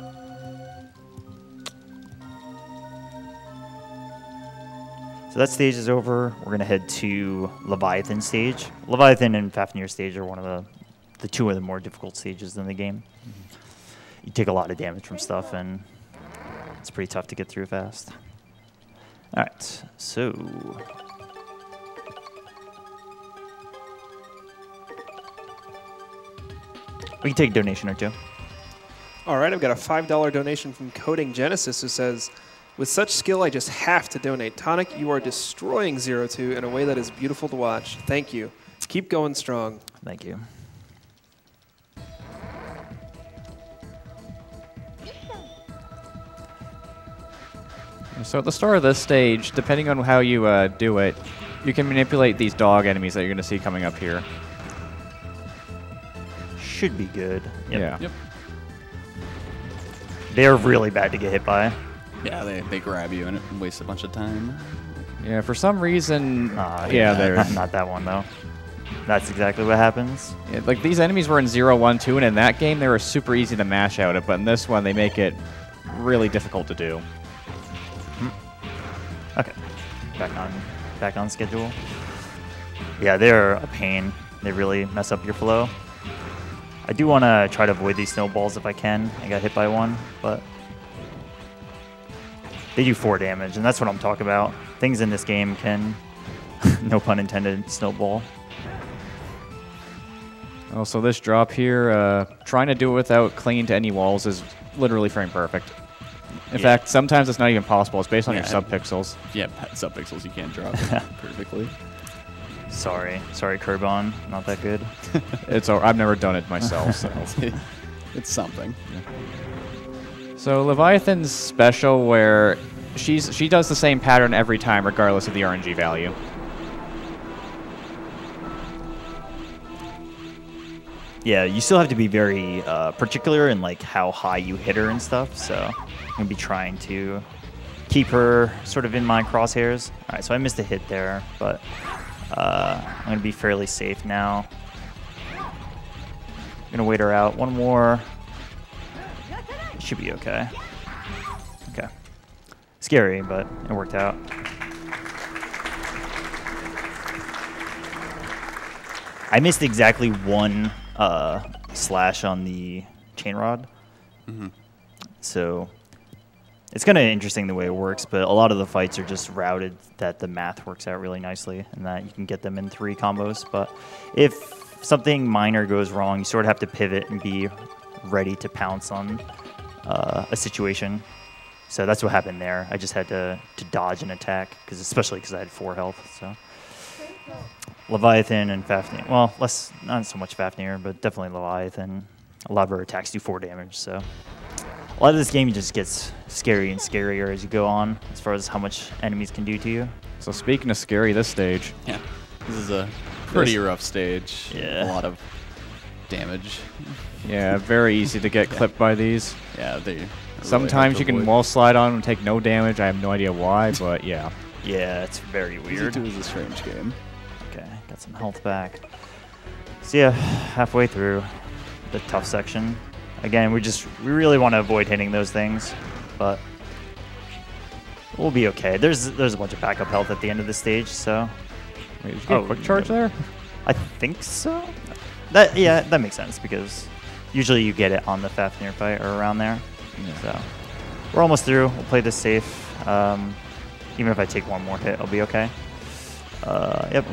So that stage is over. We're going to head to Leviathan stage. Leviathan and Fafnir stage are one of the two of the more difficult stages in the game. You take a lot of damage from stuff, and it's pretty tough to get through fast. All right, so we can take a donation or two. All right, I've got a $5 donation from Coding Genesis who says, with such skill, I just have to donate. Tonic, you are destroying 0-2 in a way that is beautiful to watch. Thank you. Keep going strong. Thank you. So at the start of this stage, depending on how you do it, you can manipulate these dog enemies that you're going to see coming up here. Should be good. Yep. Yeah. Yep. They're really bad to get hit by. Yeah, they grab you and it wastes a bunch of time. Yeah, for some reason, Yeah, they're not that one though. That's exactly what happens. Yeah, like these enemies were in 0-1-2, and in that game they were super easy to mash out of, but in this one they make it really difficult to do. Okay, back on schedule. Yeah, they're a pain. They really mess up your flow. I do want to try to avoid these snowballs if I can. I got hit by one, but they do 4 damage, and that's what I'm talking about. Things in this game can, no pun intended, snowball. Also, this drop here, trying to do it without clinging to any walls is literally frame perfect. In fact, sometimes it's not even possible. It's based on your Yeah. subpixels. Yeah, subpixels, you can't drop it perfectly. Sorry, Kerbon, not that good. I've never done it myself, so. It's something. So Leviathan's special where she does the same pattern every time regardless of the RNG value. Yeah, you still have to be very particular in like how high you hit her and stuff. So I'm gonna be trying to keep her sort of in my crosshairs. All right, so I missed a hit there, but I'm gonna be fairly safe now. I'm gonna wait her out one more. Should be okay. Okay. Scary, but it worked out. I missed exactly one slash on the chain rod. So it's kind of interesting the way it works, but a lot of the fights are just routed that the math works out really nicely and that you can get them in 3 combos. But if something minor goes wrong, you sort of have to pivot and be ready to pounce on a situation. So that's what happened there. I just had to dodge an attack, especially because I had 4 health. So Leviathan and Fafnir. Well, not so much Fafnir, but definitely Leviathan. A lot of her attacks do 4 damage. So a lot of this game just gets scary and scarier as you go on, as far as how much enemies can do to you. So speaking of scary, this stage. Yeah, this is a pretty rough stage. Yeah. A lot of damage. Yeah, very easy to get clipped by these. Yeah, they. Sometimes you can wall slide on and take no damage. I have no idea why, but yeah. Yeah, it's very weird. It was a strange game. Okay, got some health back. So yeah, halfway through the tough section. Again, we really want to avoid hitting those things, but we'll be okay. There's a bunch of backup health at the end of the stage, so. Wait, did you get a quick charge there? I think so. That makes sense because usually you get it on the Fafnir fight or around there. Yeah. So we're almost through. We'll play this safe. Even if I take one more hit, I'll be okay. Yep.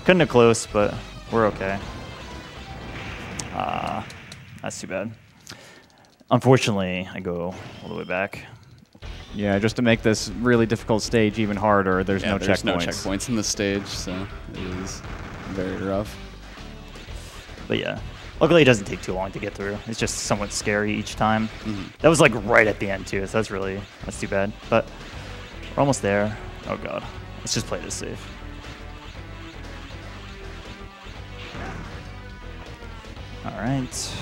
Couldn't have close, but we're okay. That's too bad. Unfortunately, I go all the way back. Yeah, just to make this really difficult stage even harder, there's no checkpoints. No checkpoints in the stage, so it is very rough. But yeah, luckily it doesn't take too long to get through. It's just somewhat scary each time. That was like right at the end too, so that's too bad. But we're almost there. Oh god, let's just play this safe. All right.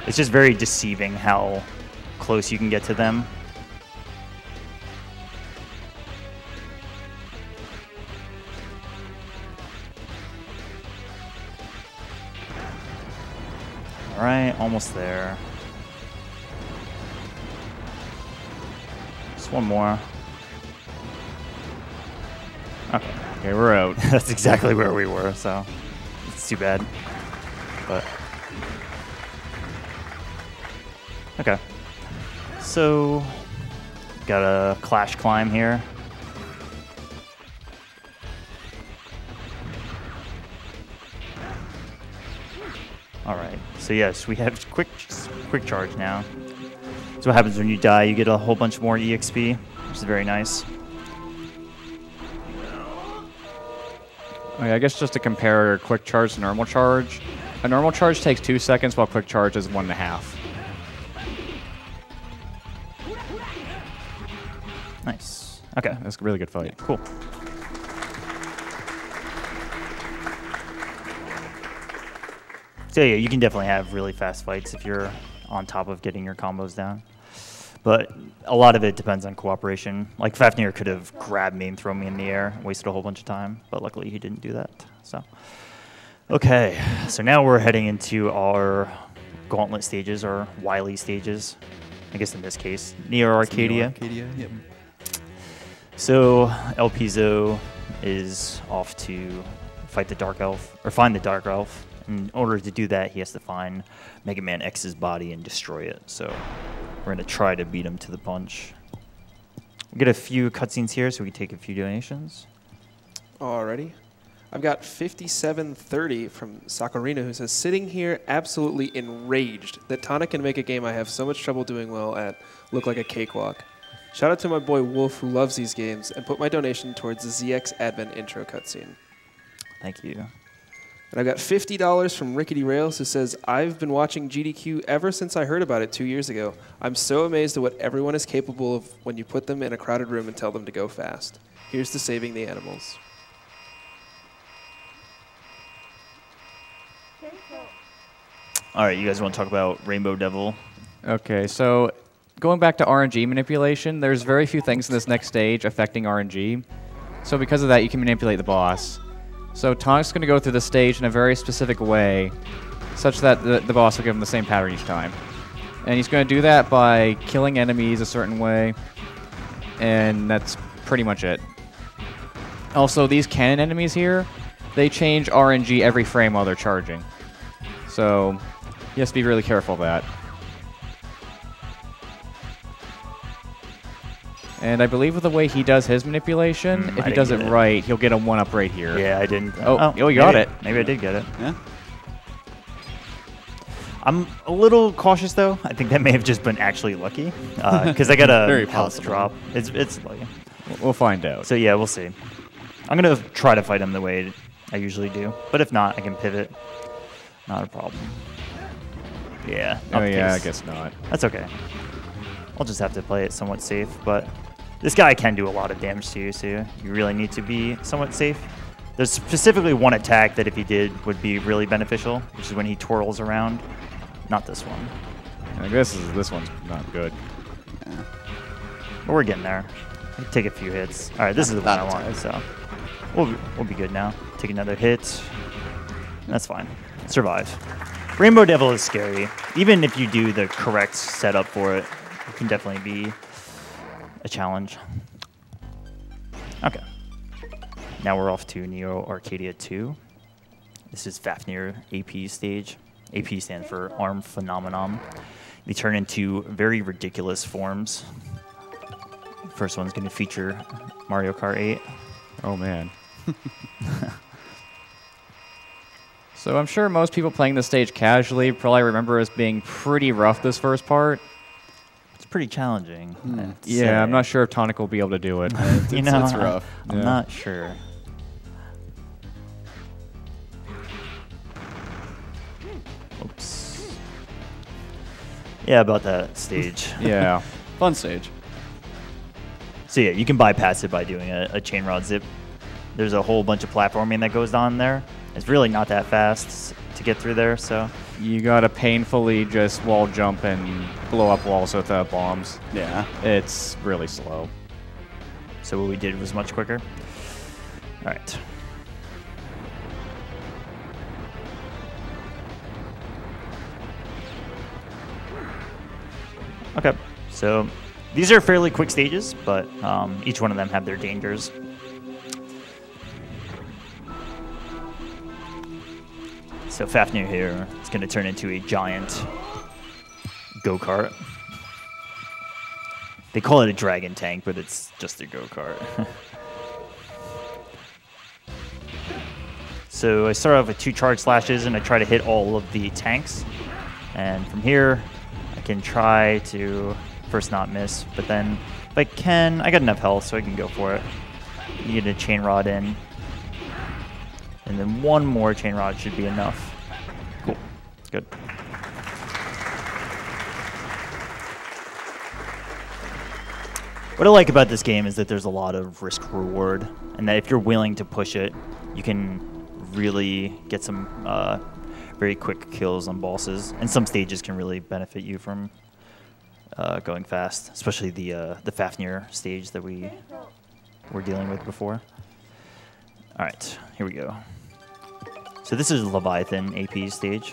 It's just very deceiving how close you can get to them. All right, almost there. Just one more. Okay. Okay, we're out. That's exactly where we were, so it's too bad. But okay. So got a clash climb here. All right. So yes, we have quick charge now. So what happens when you die? You get a whole bunch more EXP, which is very nice. Okay, I guess just to compare quick charge to normal charge, a normal charge takes 2 seconds while quick charge is 1.5. Nice. Okay. That's a really good fight. Yeah, cool. So yeah, you can definitely have really fast fights if you're on top of getting your combos down. But a lot of it depends on cooperation. Like Fafnir could have grabbed me and thrown me in the air, wasted a whole bunch of time, but luckily he didn't do that. So, okay, so now we're heading into our gauntlet stages, or Wily stages. I guess in this case, Neo Arcadia. Yep. So El Piso is off to fight the Dark Elf, or find the Dark Elf. In order to do that, he has to find Mega Man X's body and destroy it. So we're going to try to beat him to the punch. We'll get a few cutscenes here so we can take a few donations. Alrighty. I've got 5730 from Sakurina, who says, sitting here absolutely enraged that Tonic can make a game I have so much trouble doing well at look like a cakewalk. Shout out to my boy Wolf, who loves these games, and put my donation towards the ZX Advent intro cutscene. Thank you. And I've got $50 from Rickety Rails, who says, I've been watching GDQ ever since I heard about it 2 years ago. I'm so amazed at what everyone is capable of when you put them in a crowded room and tell them to go fast. Here's to saving the animals. All right, you guys want to talk about Rainbow Devil? Okay, so going back to RNG manipulation, there's very few things in this next stage affecting RNG. So because of that, you can manipulate the boss. So Tonic's going to go through the stage in a very specific way, such that the boss will give him the same pattern each time. And he's going to do that by killing enemies a certain way, and that's pretty much it. Also, these cannon enemies here, they change RNG every frame while they're charging. So you have to be really careful of that. And I believe with the way he does his manipulation, if he does it right, he'll get a 1-up right here. Yeah, I didn't. Oh, you got it. Maybe I did get it. Yeah. I'm a little cautious, though. I think that may have just been actually lucky, because I got a Very health possible. drop. It's lucky. We'll find out. So yeah, we'll see. I'm going to try to fight him the way I usually do. But if not, I can pivot. Not a problem. Yeah. Oh, up yeah, I case. guess not. That's okay. I'll just have to play it somewhat safe, but this guy can do a lot of damage to you, so you really need to be somewhat safe. There's specifically one attack that if he did would be really beneficial, which is when he twirls around. Not this one. I guess this one's not good. Yeah. But we're getting there. Take a few hits. All right, this is the one I wanted, so we'll be good now. Take another hit. That's fine. Survive. Rainbow Devil is scary. Even if you do the correct setup for it, it can definitely be a challenge. Okay. Now we're off to Neo Arcadia 2. This is Fafnir AP stage. AP stands for Arm Phenomenon. They turn into very ridiculous forms. First one's going to feature Mario Kart 8. Oh, man. So I'm sure most people playing this stage casually probably remember as being pretty rough this first part. It's pretty challenging. Yeah, I'm not sure if Tonic will be able to do it. It's rough. I'm not sure. Oops. Yeah, about that stage. Yeah. Fun stage. So yeah, you can bypass it by doing a chain rod zip. There's a whole bunch of platforming that goes on there. It's really not that fast to get through there, so. You gotta painfully just wall jump and blow up walls with bombs. Yeah. It's really slow. So what we did was much quicker. All right. Okay, so these are fairly quick stages, but each one of them have their dangers. So Fafnir here is going to turn into a giant go-kart. They call it a dragon tank, but it's just a go-kart. So I start off with 2 charge slashes, and I try to hit all of the tanks. And from here, I can try to first not miss, but then if I can, I got enough health, so I can go for it. You get a chain rod in. And then one more chain rod should be enough. Cool. Good. What I like about this game is that there's a lot of risk reward, and that if you're willing to push it, you can really get some very quick kills on bosses. And some stages can really benefit you from going fast, especially the Fafnir stage that we were dealing with before. All right, here we go. So this is Leviathan AP stage.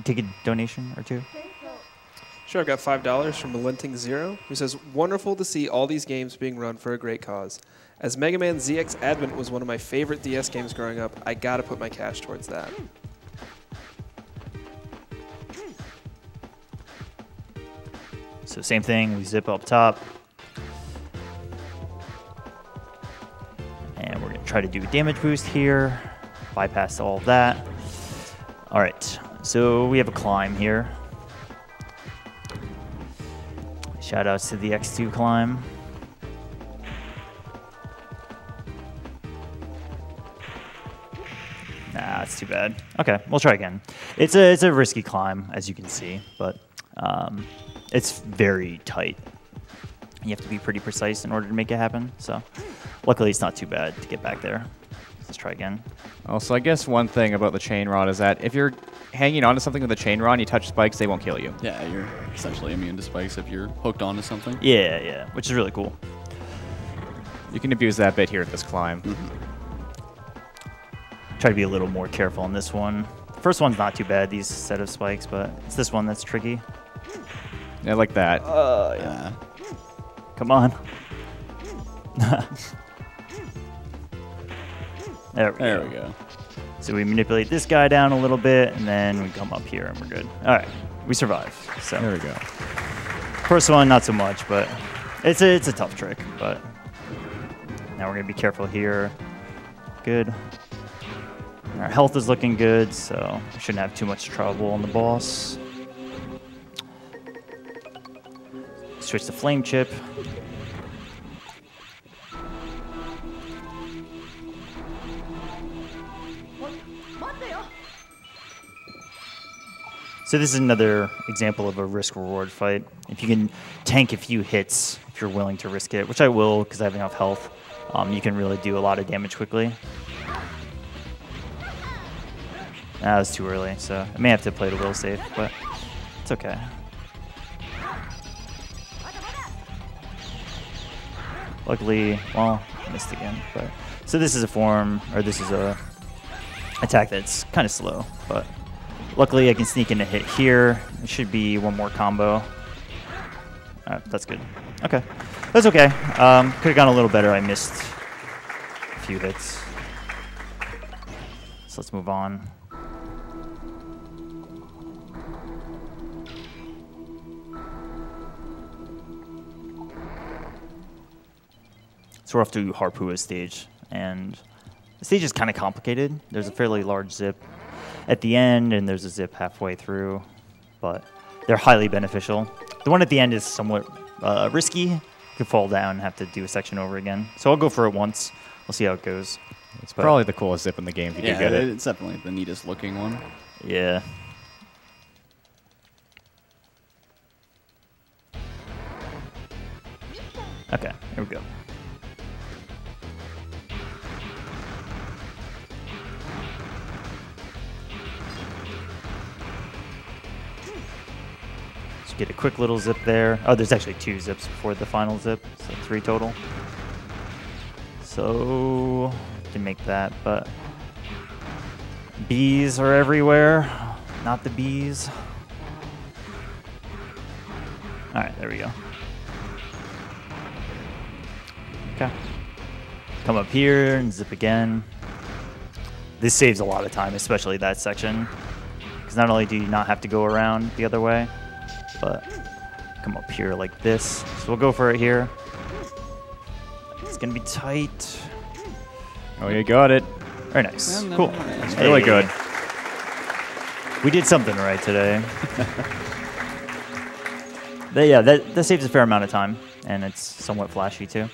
Take a donation or two. Sure, I've got $5 from Relenting Zero, who says, wonderful to see all these games being run for a great cause. As Mega Man ZX Advent was one of my favorite DS games growing up, I gotta put my cash towards that. So same thing, we zip up top. try to do a damage boost here. Bypass all of that. All right, so we have a climb here. Shout outs to the X2 climb. Nah, that's too bad. Okay, we'll try again. It's a risky climb, as you can see, but it's very tight. You have to be pretty precise in order to make it happen. So luckily it's not too bad to get back there. Let's try again. Also, I guess one thing about the chain rod is that if you're hanging onto something with a chain rod and you touch spikes, they won't kill you. Yeah, you're essentially immune to spikes if you're hooked onto something. Yeah, which is really cool. You can abuse that bit here at this climb. Try to be a little more careful on this one. First one's not too bad, these set of spikes, but it's this one that's tricky. Yeah, like that. Yeah. Come on. There we go. So we manipulate this guy down a little bit, and then we come up here, and we're good. All right, we survive. So there we go. First one, not so much, but it's a tough trick. But now we're gonna be careful here. Good. Our health is looking good, so we shouldn't have too much trouble on the boss. Switch to flame chip. So this is another example of a risk-reward fight. If you can tank a few hits, if you're willing to risk it, which I will because I have enough health, you can really do a lot of damage quickly. That was too early, so I may have to play it a little safe, but it's okay. Luckily, well, I missed again. But so this is a form, or this is a attack that's kind of slow, but luckily I can sneak in a hit here. It should be one more combo. That's good. Okay, that's okay. Could have gone a little better. I missed a few hits. So let's move on. So we're off to Harpua's stage, and the stage is kind of complicated. There's a fairly large zip at the end, and there's a zip halfway through, but they're highly beneficial. The one at the end is somewhat risky. You could fall down and have to do a section over again. So I'll go for it once. We'll see how it goes. It's probably the coolest zip in the game if you do get it. It's definitely the neatest looking one. Yeah. Okay, here we go. Get a quick little zip there. Oh, there's actually 2 zips before the final zip, so 3 total. So, can make that, but bees are everywhere. Not the bees. All right, there we go. Okay. Come up here and zip again. This saves a lot of time, especially that section, because not only do you not have to go around the other way, but come up here like this. So we'll go for it here. It's gonna be tight. Oh, you got it. Very nice. Cool. It's really good. We did something right today. But yeah, that saves a fair amount of time, and it's somewhat flashy too.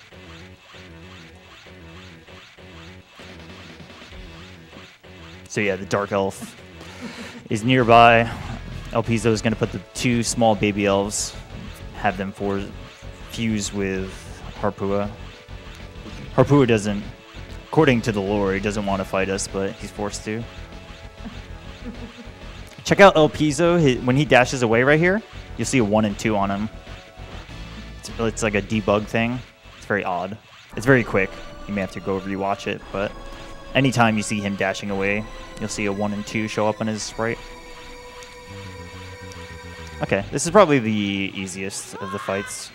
So yeah, the Dark Elf is nearby. El Piso is going to put the 2 small baby elves, have them fuse with Harpua. Harpua doesn't, according to the lore, he doesn't want to fight us, but he's forced to. Check out El Piso. When he dashes away right here, you'll see a 1 and 2 on him. It's like a debug thing. It's very odd. It's very quick. You may have to go rewatch it, but anytime you see him dashing away, you'll see a 1 and 2 show up on his sprite. Okay, this is probably the easiest of the fights.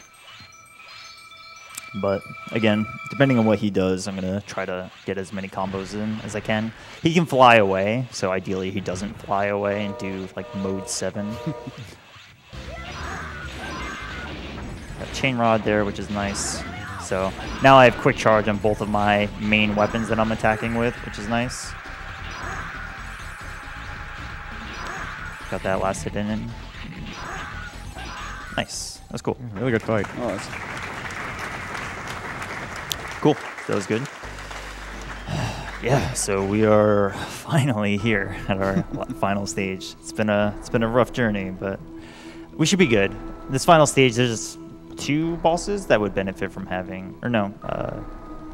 But again, depending on what he does, I'm going to try to get as many combos in as I can. He can fly away, so ideally he doesn't fly away and do like mode 7. Got chain rod there, which is nice. So now I have quick charge on both of my main weapons that I'm attacking with, which is nice. Got that last hit in. Nice. That's cool. Really good fight. Oh, that's Cool. That was good. Yeah, so we are finally here at our final stage. It's been a rough journey, but we should be good. This final stage, there's 2 bosses that would benefit from having, or no,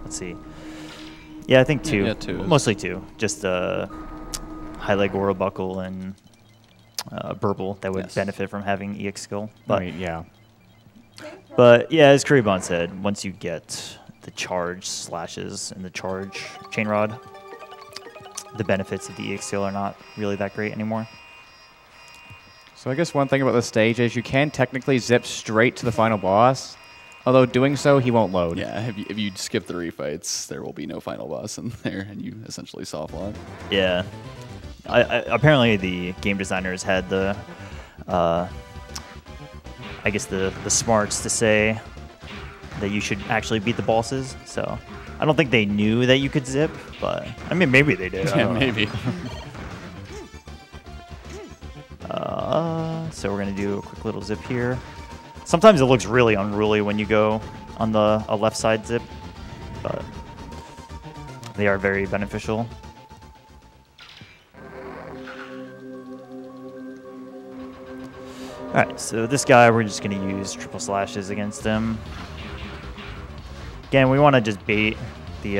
let's see. Yeah, I think 2. Yeah, 2 is- Mostly 2. Just High Leg Aura Buckle and Burble that would Yes. benefit from having EX skill. But, Right, yeah. but yeah, as Kuribon said, once you get the charge slashes and the charge chain rod, the benefits of the EX skill are not really that great anymore. So I guess one thing about this stage is you can technically zip straight to the final boss, although doing so, he won't load. Yeah, if you skip the refights, there will be no final boss in there, and you essentially soft lock. Yeah. Apparently the game designers had the, I guess the smarts to say that you should actually beat the bosses. So I don't think they knew that you could zip, but I mean, maybe they did. I Yeah, don't know. maybe. So we're going to do a quick little zip here. Sometimes it looks really unruly when you go on the left side zip, but they are very beneficial. Alright, so this guy, we're just going to use triple slashes against him. Again, we want to just bait the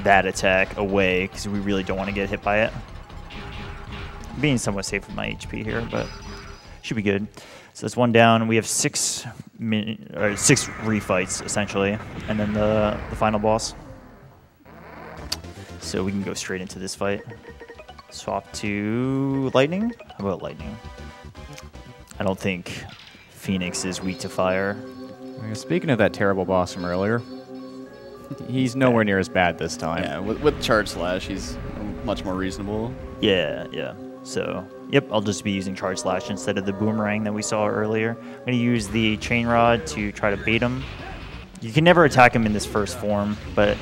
that attack away because we really don't want to get hit by it. I'm being somewhat safe with my HP here, but should be good. So that's 1 down. We have 6 refights essentially, and then the final boss. So we can go straight into this fight. Swap to lightning. How about lightning? I don't think Phoenix is weak to fire. Speaking of that terrible boss from earlier, he's nowhere near as bad this time. Yeah, with charge slash, he's much more reasonable. Yeah, yeah. So, yep, I'll just be using charge slash instead of the boomerang that we saw earlier. I'm going to use the chain rod to try to bait him. You can never attack him in this first form, but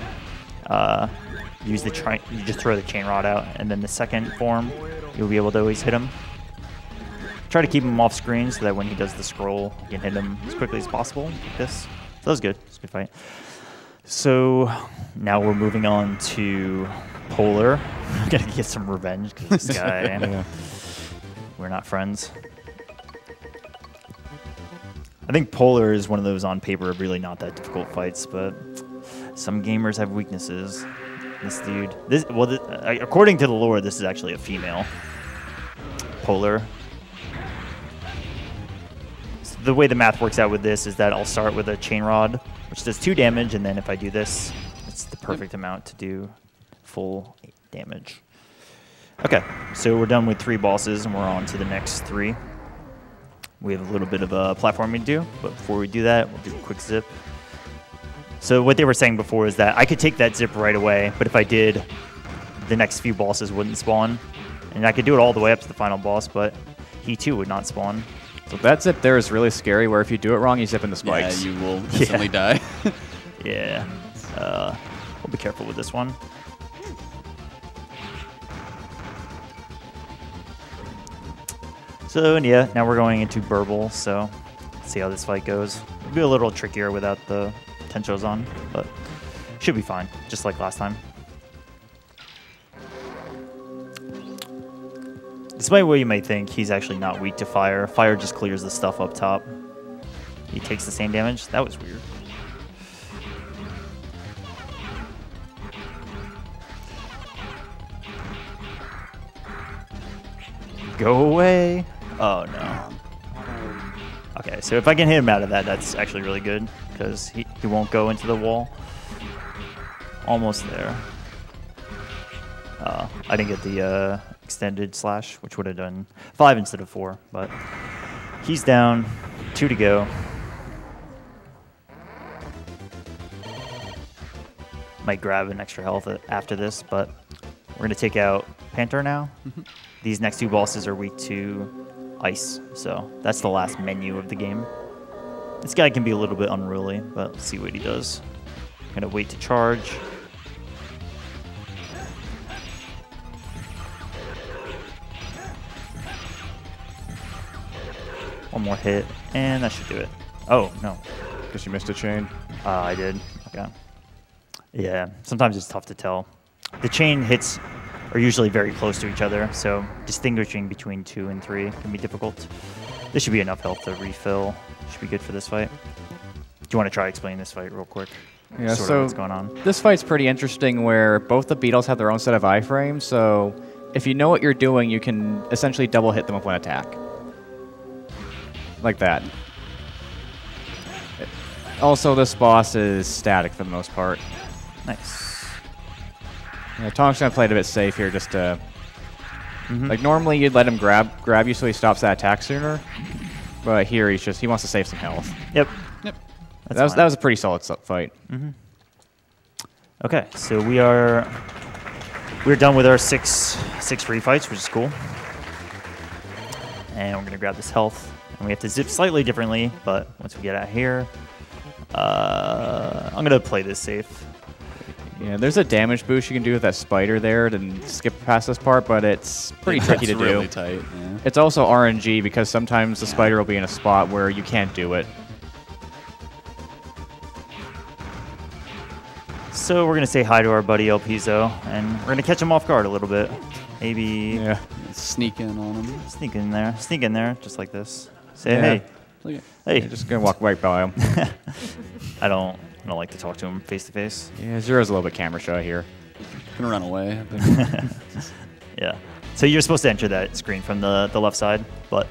you just throw the chain rod out, and then the second form, you'll be able to always hit him. Try to keep him off screen so that when he does the scroll, you can hit him as quickly as possible, like this. So that was good. It's a good fight. So now we're moving on to Polar. I'm going to get some revenge because this guy, Yeah. we're not friends. I think Polar is one of those on paper really not that difficult fights, but some gamers have weaknesses. This dude, according to the lore, this is actually a female. Polar. So the way the math works out with this is that I'll start with a chain rod, which does 2 damage, and then if I do this, it's the perfect amount to do full 8 damage. Okay, so we're done with 3 bosses, and we're on to the next 3. We have a little bit of a platforming to do, but before we do that, we'll do a quick zip. So what they were saying before is that I could take that zip right away, but if I did, the next few bosses wouldn't spawn. And I could do it all the way up to the final boss, but he too would not spawn. So that zip there is really scary, where if you do it wrong, you zip into spikes. Yeah, you will instantly die. Yeah. We'll be careful with this one. So, yeah, now we're going into Burble, so let's see how this fight goes. It'll be a little trickier without the Tenchos on, but should be fine, just like last time. Despite what you might think, he's actually not weak to fire. Fire just clears the stuff up top. He takes the same damage. That was weird. Go away. Oh, no. Okay, so if I can hit him out of that, that's actually really good, because he won't go into the wall. Almost there. I didn't get the extended slash, which would have done 5 instead of 4, but he's down. 2 to go. Might grab an extra health after this, but we're going to take out Panther now. These next 2 bosses are weak to ice, so that's the last menu of the game. This guy can be a little bit unruly, but let's see what he does. Gonna wait to charge. One more hit, and that should do it. Oh, no. Guess you missed a chain. I did. Okay. Yeah, sometimes it's tough to tell. The chain hits are usually very close to each other, so distinguishing between 2 and 3 can be difficult. This should be enough health to refill. Should be good for this fight. Do you want to try explaining this fight real quick? Yeah, sort so of what's going on. This fight's pretty interesting where both the Beetles have their own set of iframes, so if you know what you're doing, you can essentially double hit them with one attack. Like that. Also, this boss is static for the most part. Nice. Yeah, Tonic's gonna play it a bit safe here, just to like normally you'd let him grab you so he stops that attack sooner, but here he wants to save some health. Yep. That was a pretty solid fight. Okay, so we're done with our six free fights, which is cool. And we're gonna grab this health, and we have to zip slightly differently, but once we get out here, I'm gonna play this safe. Yeah, there's a damage boost you can do with that spider there to skip past this part, but it's pretty tricky to do. It's really tight. Yeah. It's also RNG because sometimes the spider will be in a spot where you can't do it. So we're gonna say hi to our buddy El Piso, and we're gonna catch him off guard a little bit. Maybe sneak in on him. Sneak in there, just like this. Say hey. Okay. Hey. You're just gonna walk right by him. I don't like to talk to him face to face. Yeah, Zero's a little bit camera shy here. Gonna run away. Yeah. So you're supposed to enter that screen from the left side, but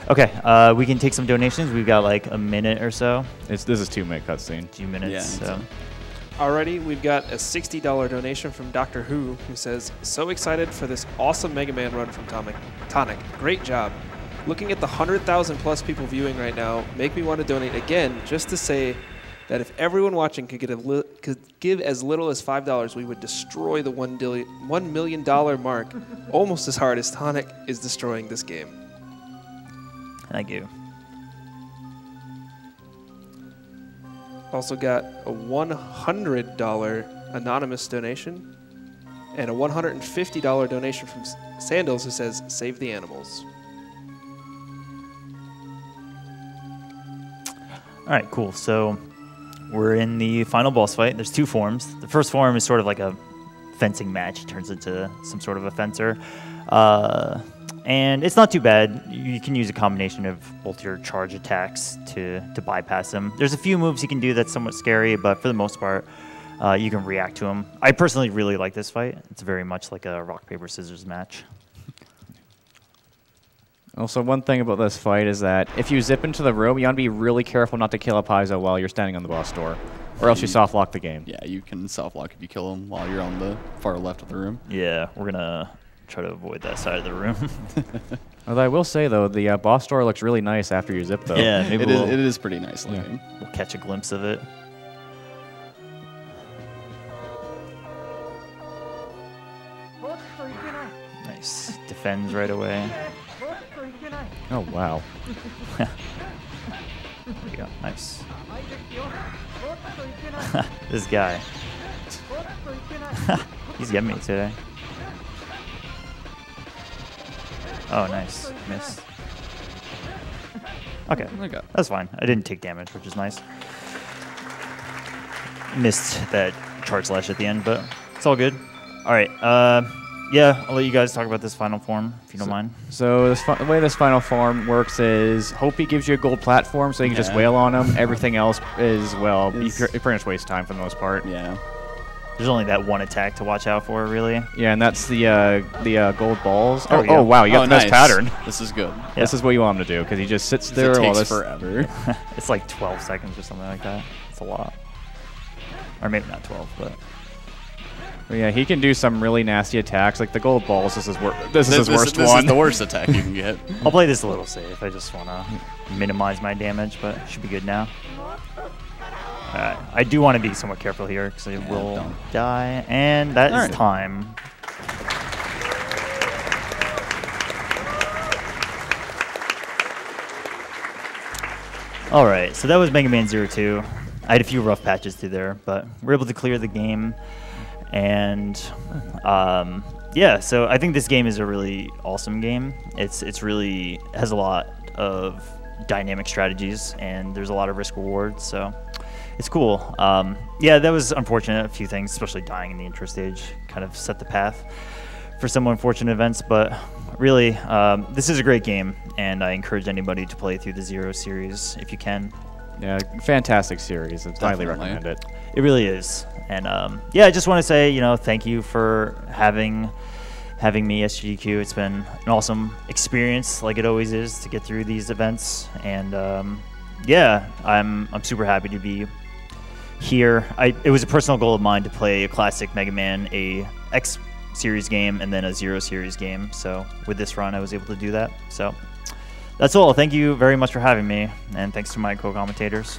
okay. We can take some donations. We've got like a minute or so. This is 2-minute cutscene. 2 minutes. Yeah, so. Alrighty, we've got a $60 donation from Dr. Who says, "So excited for this awesome Mega Man run from Tonic. Great job. Looking at the 100,000 plus people viewing right now, make me want to donate again just to say that if everyone watching could give as little as $5, we would destroy the $1 million mark almost as hard as Tonic is destroying this game." Thank you. Also got a $100 anonymous donation and a $150 donation from Sandals who says, "Save the animals." All right, cool. So we're in the final boss fight. There's 2 forms. The first form is sort of like a fencing match. It turns into some sort of a fencer. And it's not too bad. You can use a combination of both your charge attacks to bypass them. There's a few moves you can do that's somewhat scary, but for the most part, you can react to them. I personally really like this fight. It's very much like a rock, paper, scissors match. Also, one thing about this fight is that if you zip into the room, you want to be really careful not to kill a Paizo while you're standing on the boss door, or else you soft lock the game. Yeah, you can soft lock if you kill him while you're on the far left of the room. Yeah, we're gonna try to avoid that side of the room. Although I will say though, the boss door looks really nice after you zip though. Yeah, maybe it is pretty nice looking. Yeah. We'll catch a glimpse of it. Nice. Defends right away. Oh wow. There you go. Nice. This guy. He's getting me today. Oh, nice. Missed. Okay. That's fine. I didn't take damage, which is nice. Missed that charge slash at the end, but it's all good. All right. Yeah, I'll let you guys talk about this final form, if you don't mind. So the way this final form works is Hopi gives you a gold platform, so you can just wail on him. Everything else is, well, you pretty much waste time for the most part. Yeah. There's only that one attack to watch out for, really. Yeah, and that's the gold balls. Oh, wow, you got the best pattern. This is good. Yeah. This is what you want him to do, because he just sits there. It takes forever. It's like 12 seconds or something like that. It's a lot. Or maybe not 12, but... Yeah, he can do some really nasty attacks, like the gold balls. This is his worst one. This is the worst attack you can get. I'll play this a little safe. I just want to minimize my damage, but it should be good now. I do want to be somewhat careful here, because I will die. And that is time. All right, so that was Mega Man 02. I had a few rough patches through there, but we were able to clear the game. And yeah, so I think this game is a really awesome game. It's really has a lot of dynamic strategies, and there's a lot of risk reward, so it's cool. Yeah, that was unfortunate. A few things, especially dying in the intro stage, kind of set the path for some unfortunate events, but really, this is a great game, and I encourage anybody to play through the Zero series if you can. Yeah, fantastic series. I highly recommend it. It really is. And yeah, I just want to say, thank you for having me, SGDQ. It's been an awesome experience, like it always is, to get through these events. And yeah, I'm super happy to be here. It was a personal goal of mine to play a classic Mega Man, a X series game, and then a Zero series game. So with this run, I was able to do that. So that's all. Thank you very much for having me, and thanks to my co-commentators.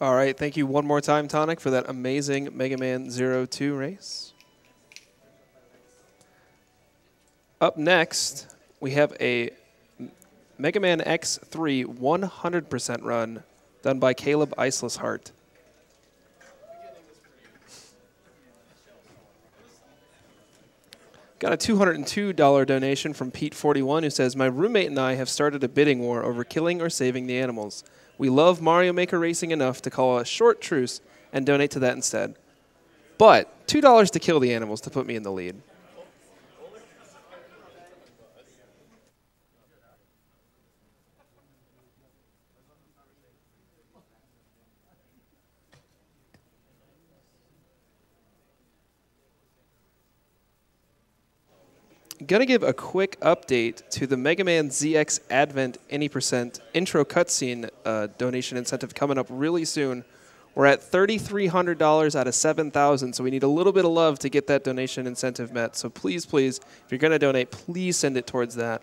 All right, thank you one more time, Tonic, for that amazing Mega Man 02 race. Up next, we have a Mega Man X3 100% run done by Caleb Iceless Heart. Got a $202 donation from Pete41, who says, my roommate and I have started a bidding war over killing or saving the animals. We love Mario Maker Racing enough to call a short truce and donate to that instead. But $2 to kill the animals to put me in the lead. Gonna give a quick update to the Mega Man ZX Advent Any Percent intro cutscene donation incentive coming up really soon. We're at $3,300 out of $7,000, so we need a little bit of love to get that donation incentive met. So please, please, if you're gonna donate, please send it towards that.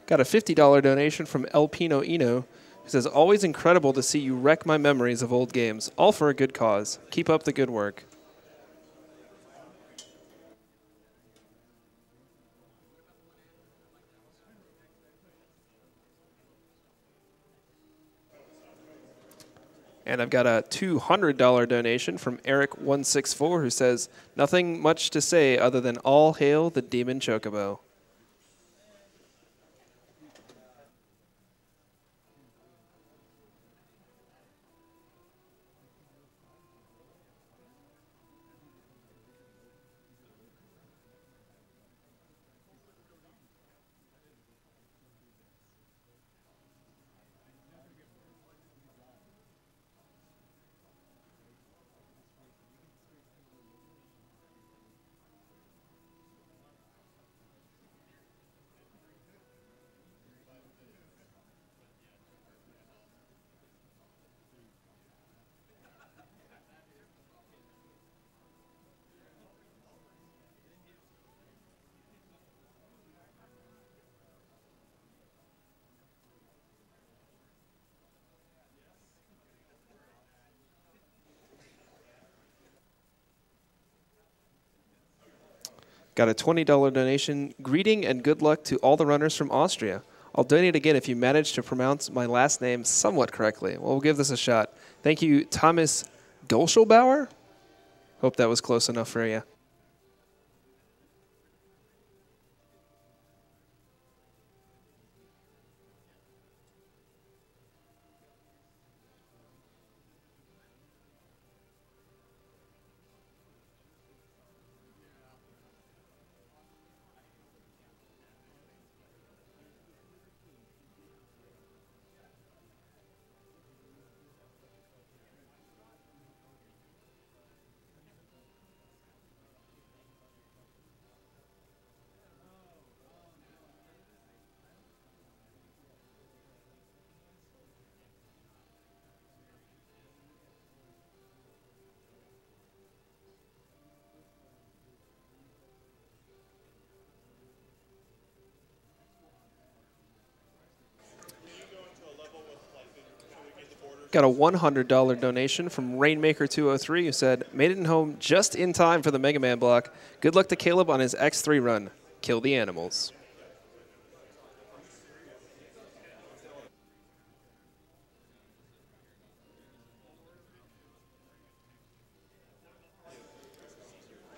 Got a $50 donation from El Pino Ino, who says, always incredible to see you wreck my memories of old games, all for a good cause. Keep up the good work. And I've got a $200 donation from Eric164, who says, nothing much to say other than all hail the Demon Chocobo. Got a $20 donation. Greeting and good luck to all the runners from Austria. I'll donate again if you manage to pronounce my last name somewhat correctly. Well, we'll give this a shot. Thank you, Thomas Dolschelbauer. Hope that was close enough for you. Got a $100 donation from Rainmaker203 who said, made it home just in time for the Mega Man block. Good luck to Caleb on his X3 run. Kill the animals.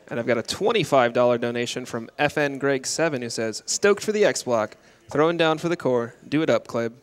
And I've got a $25 donation from FN Greg7 who says, stoked for the X block. Throwing down for the core. Do it up, Kleb.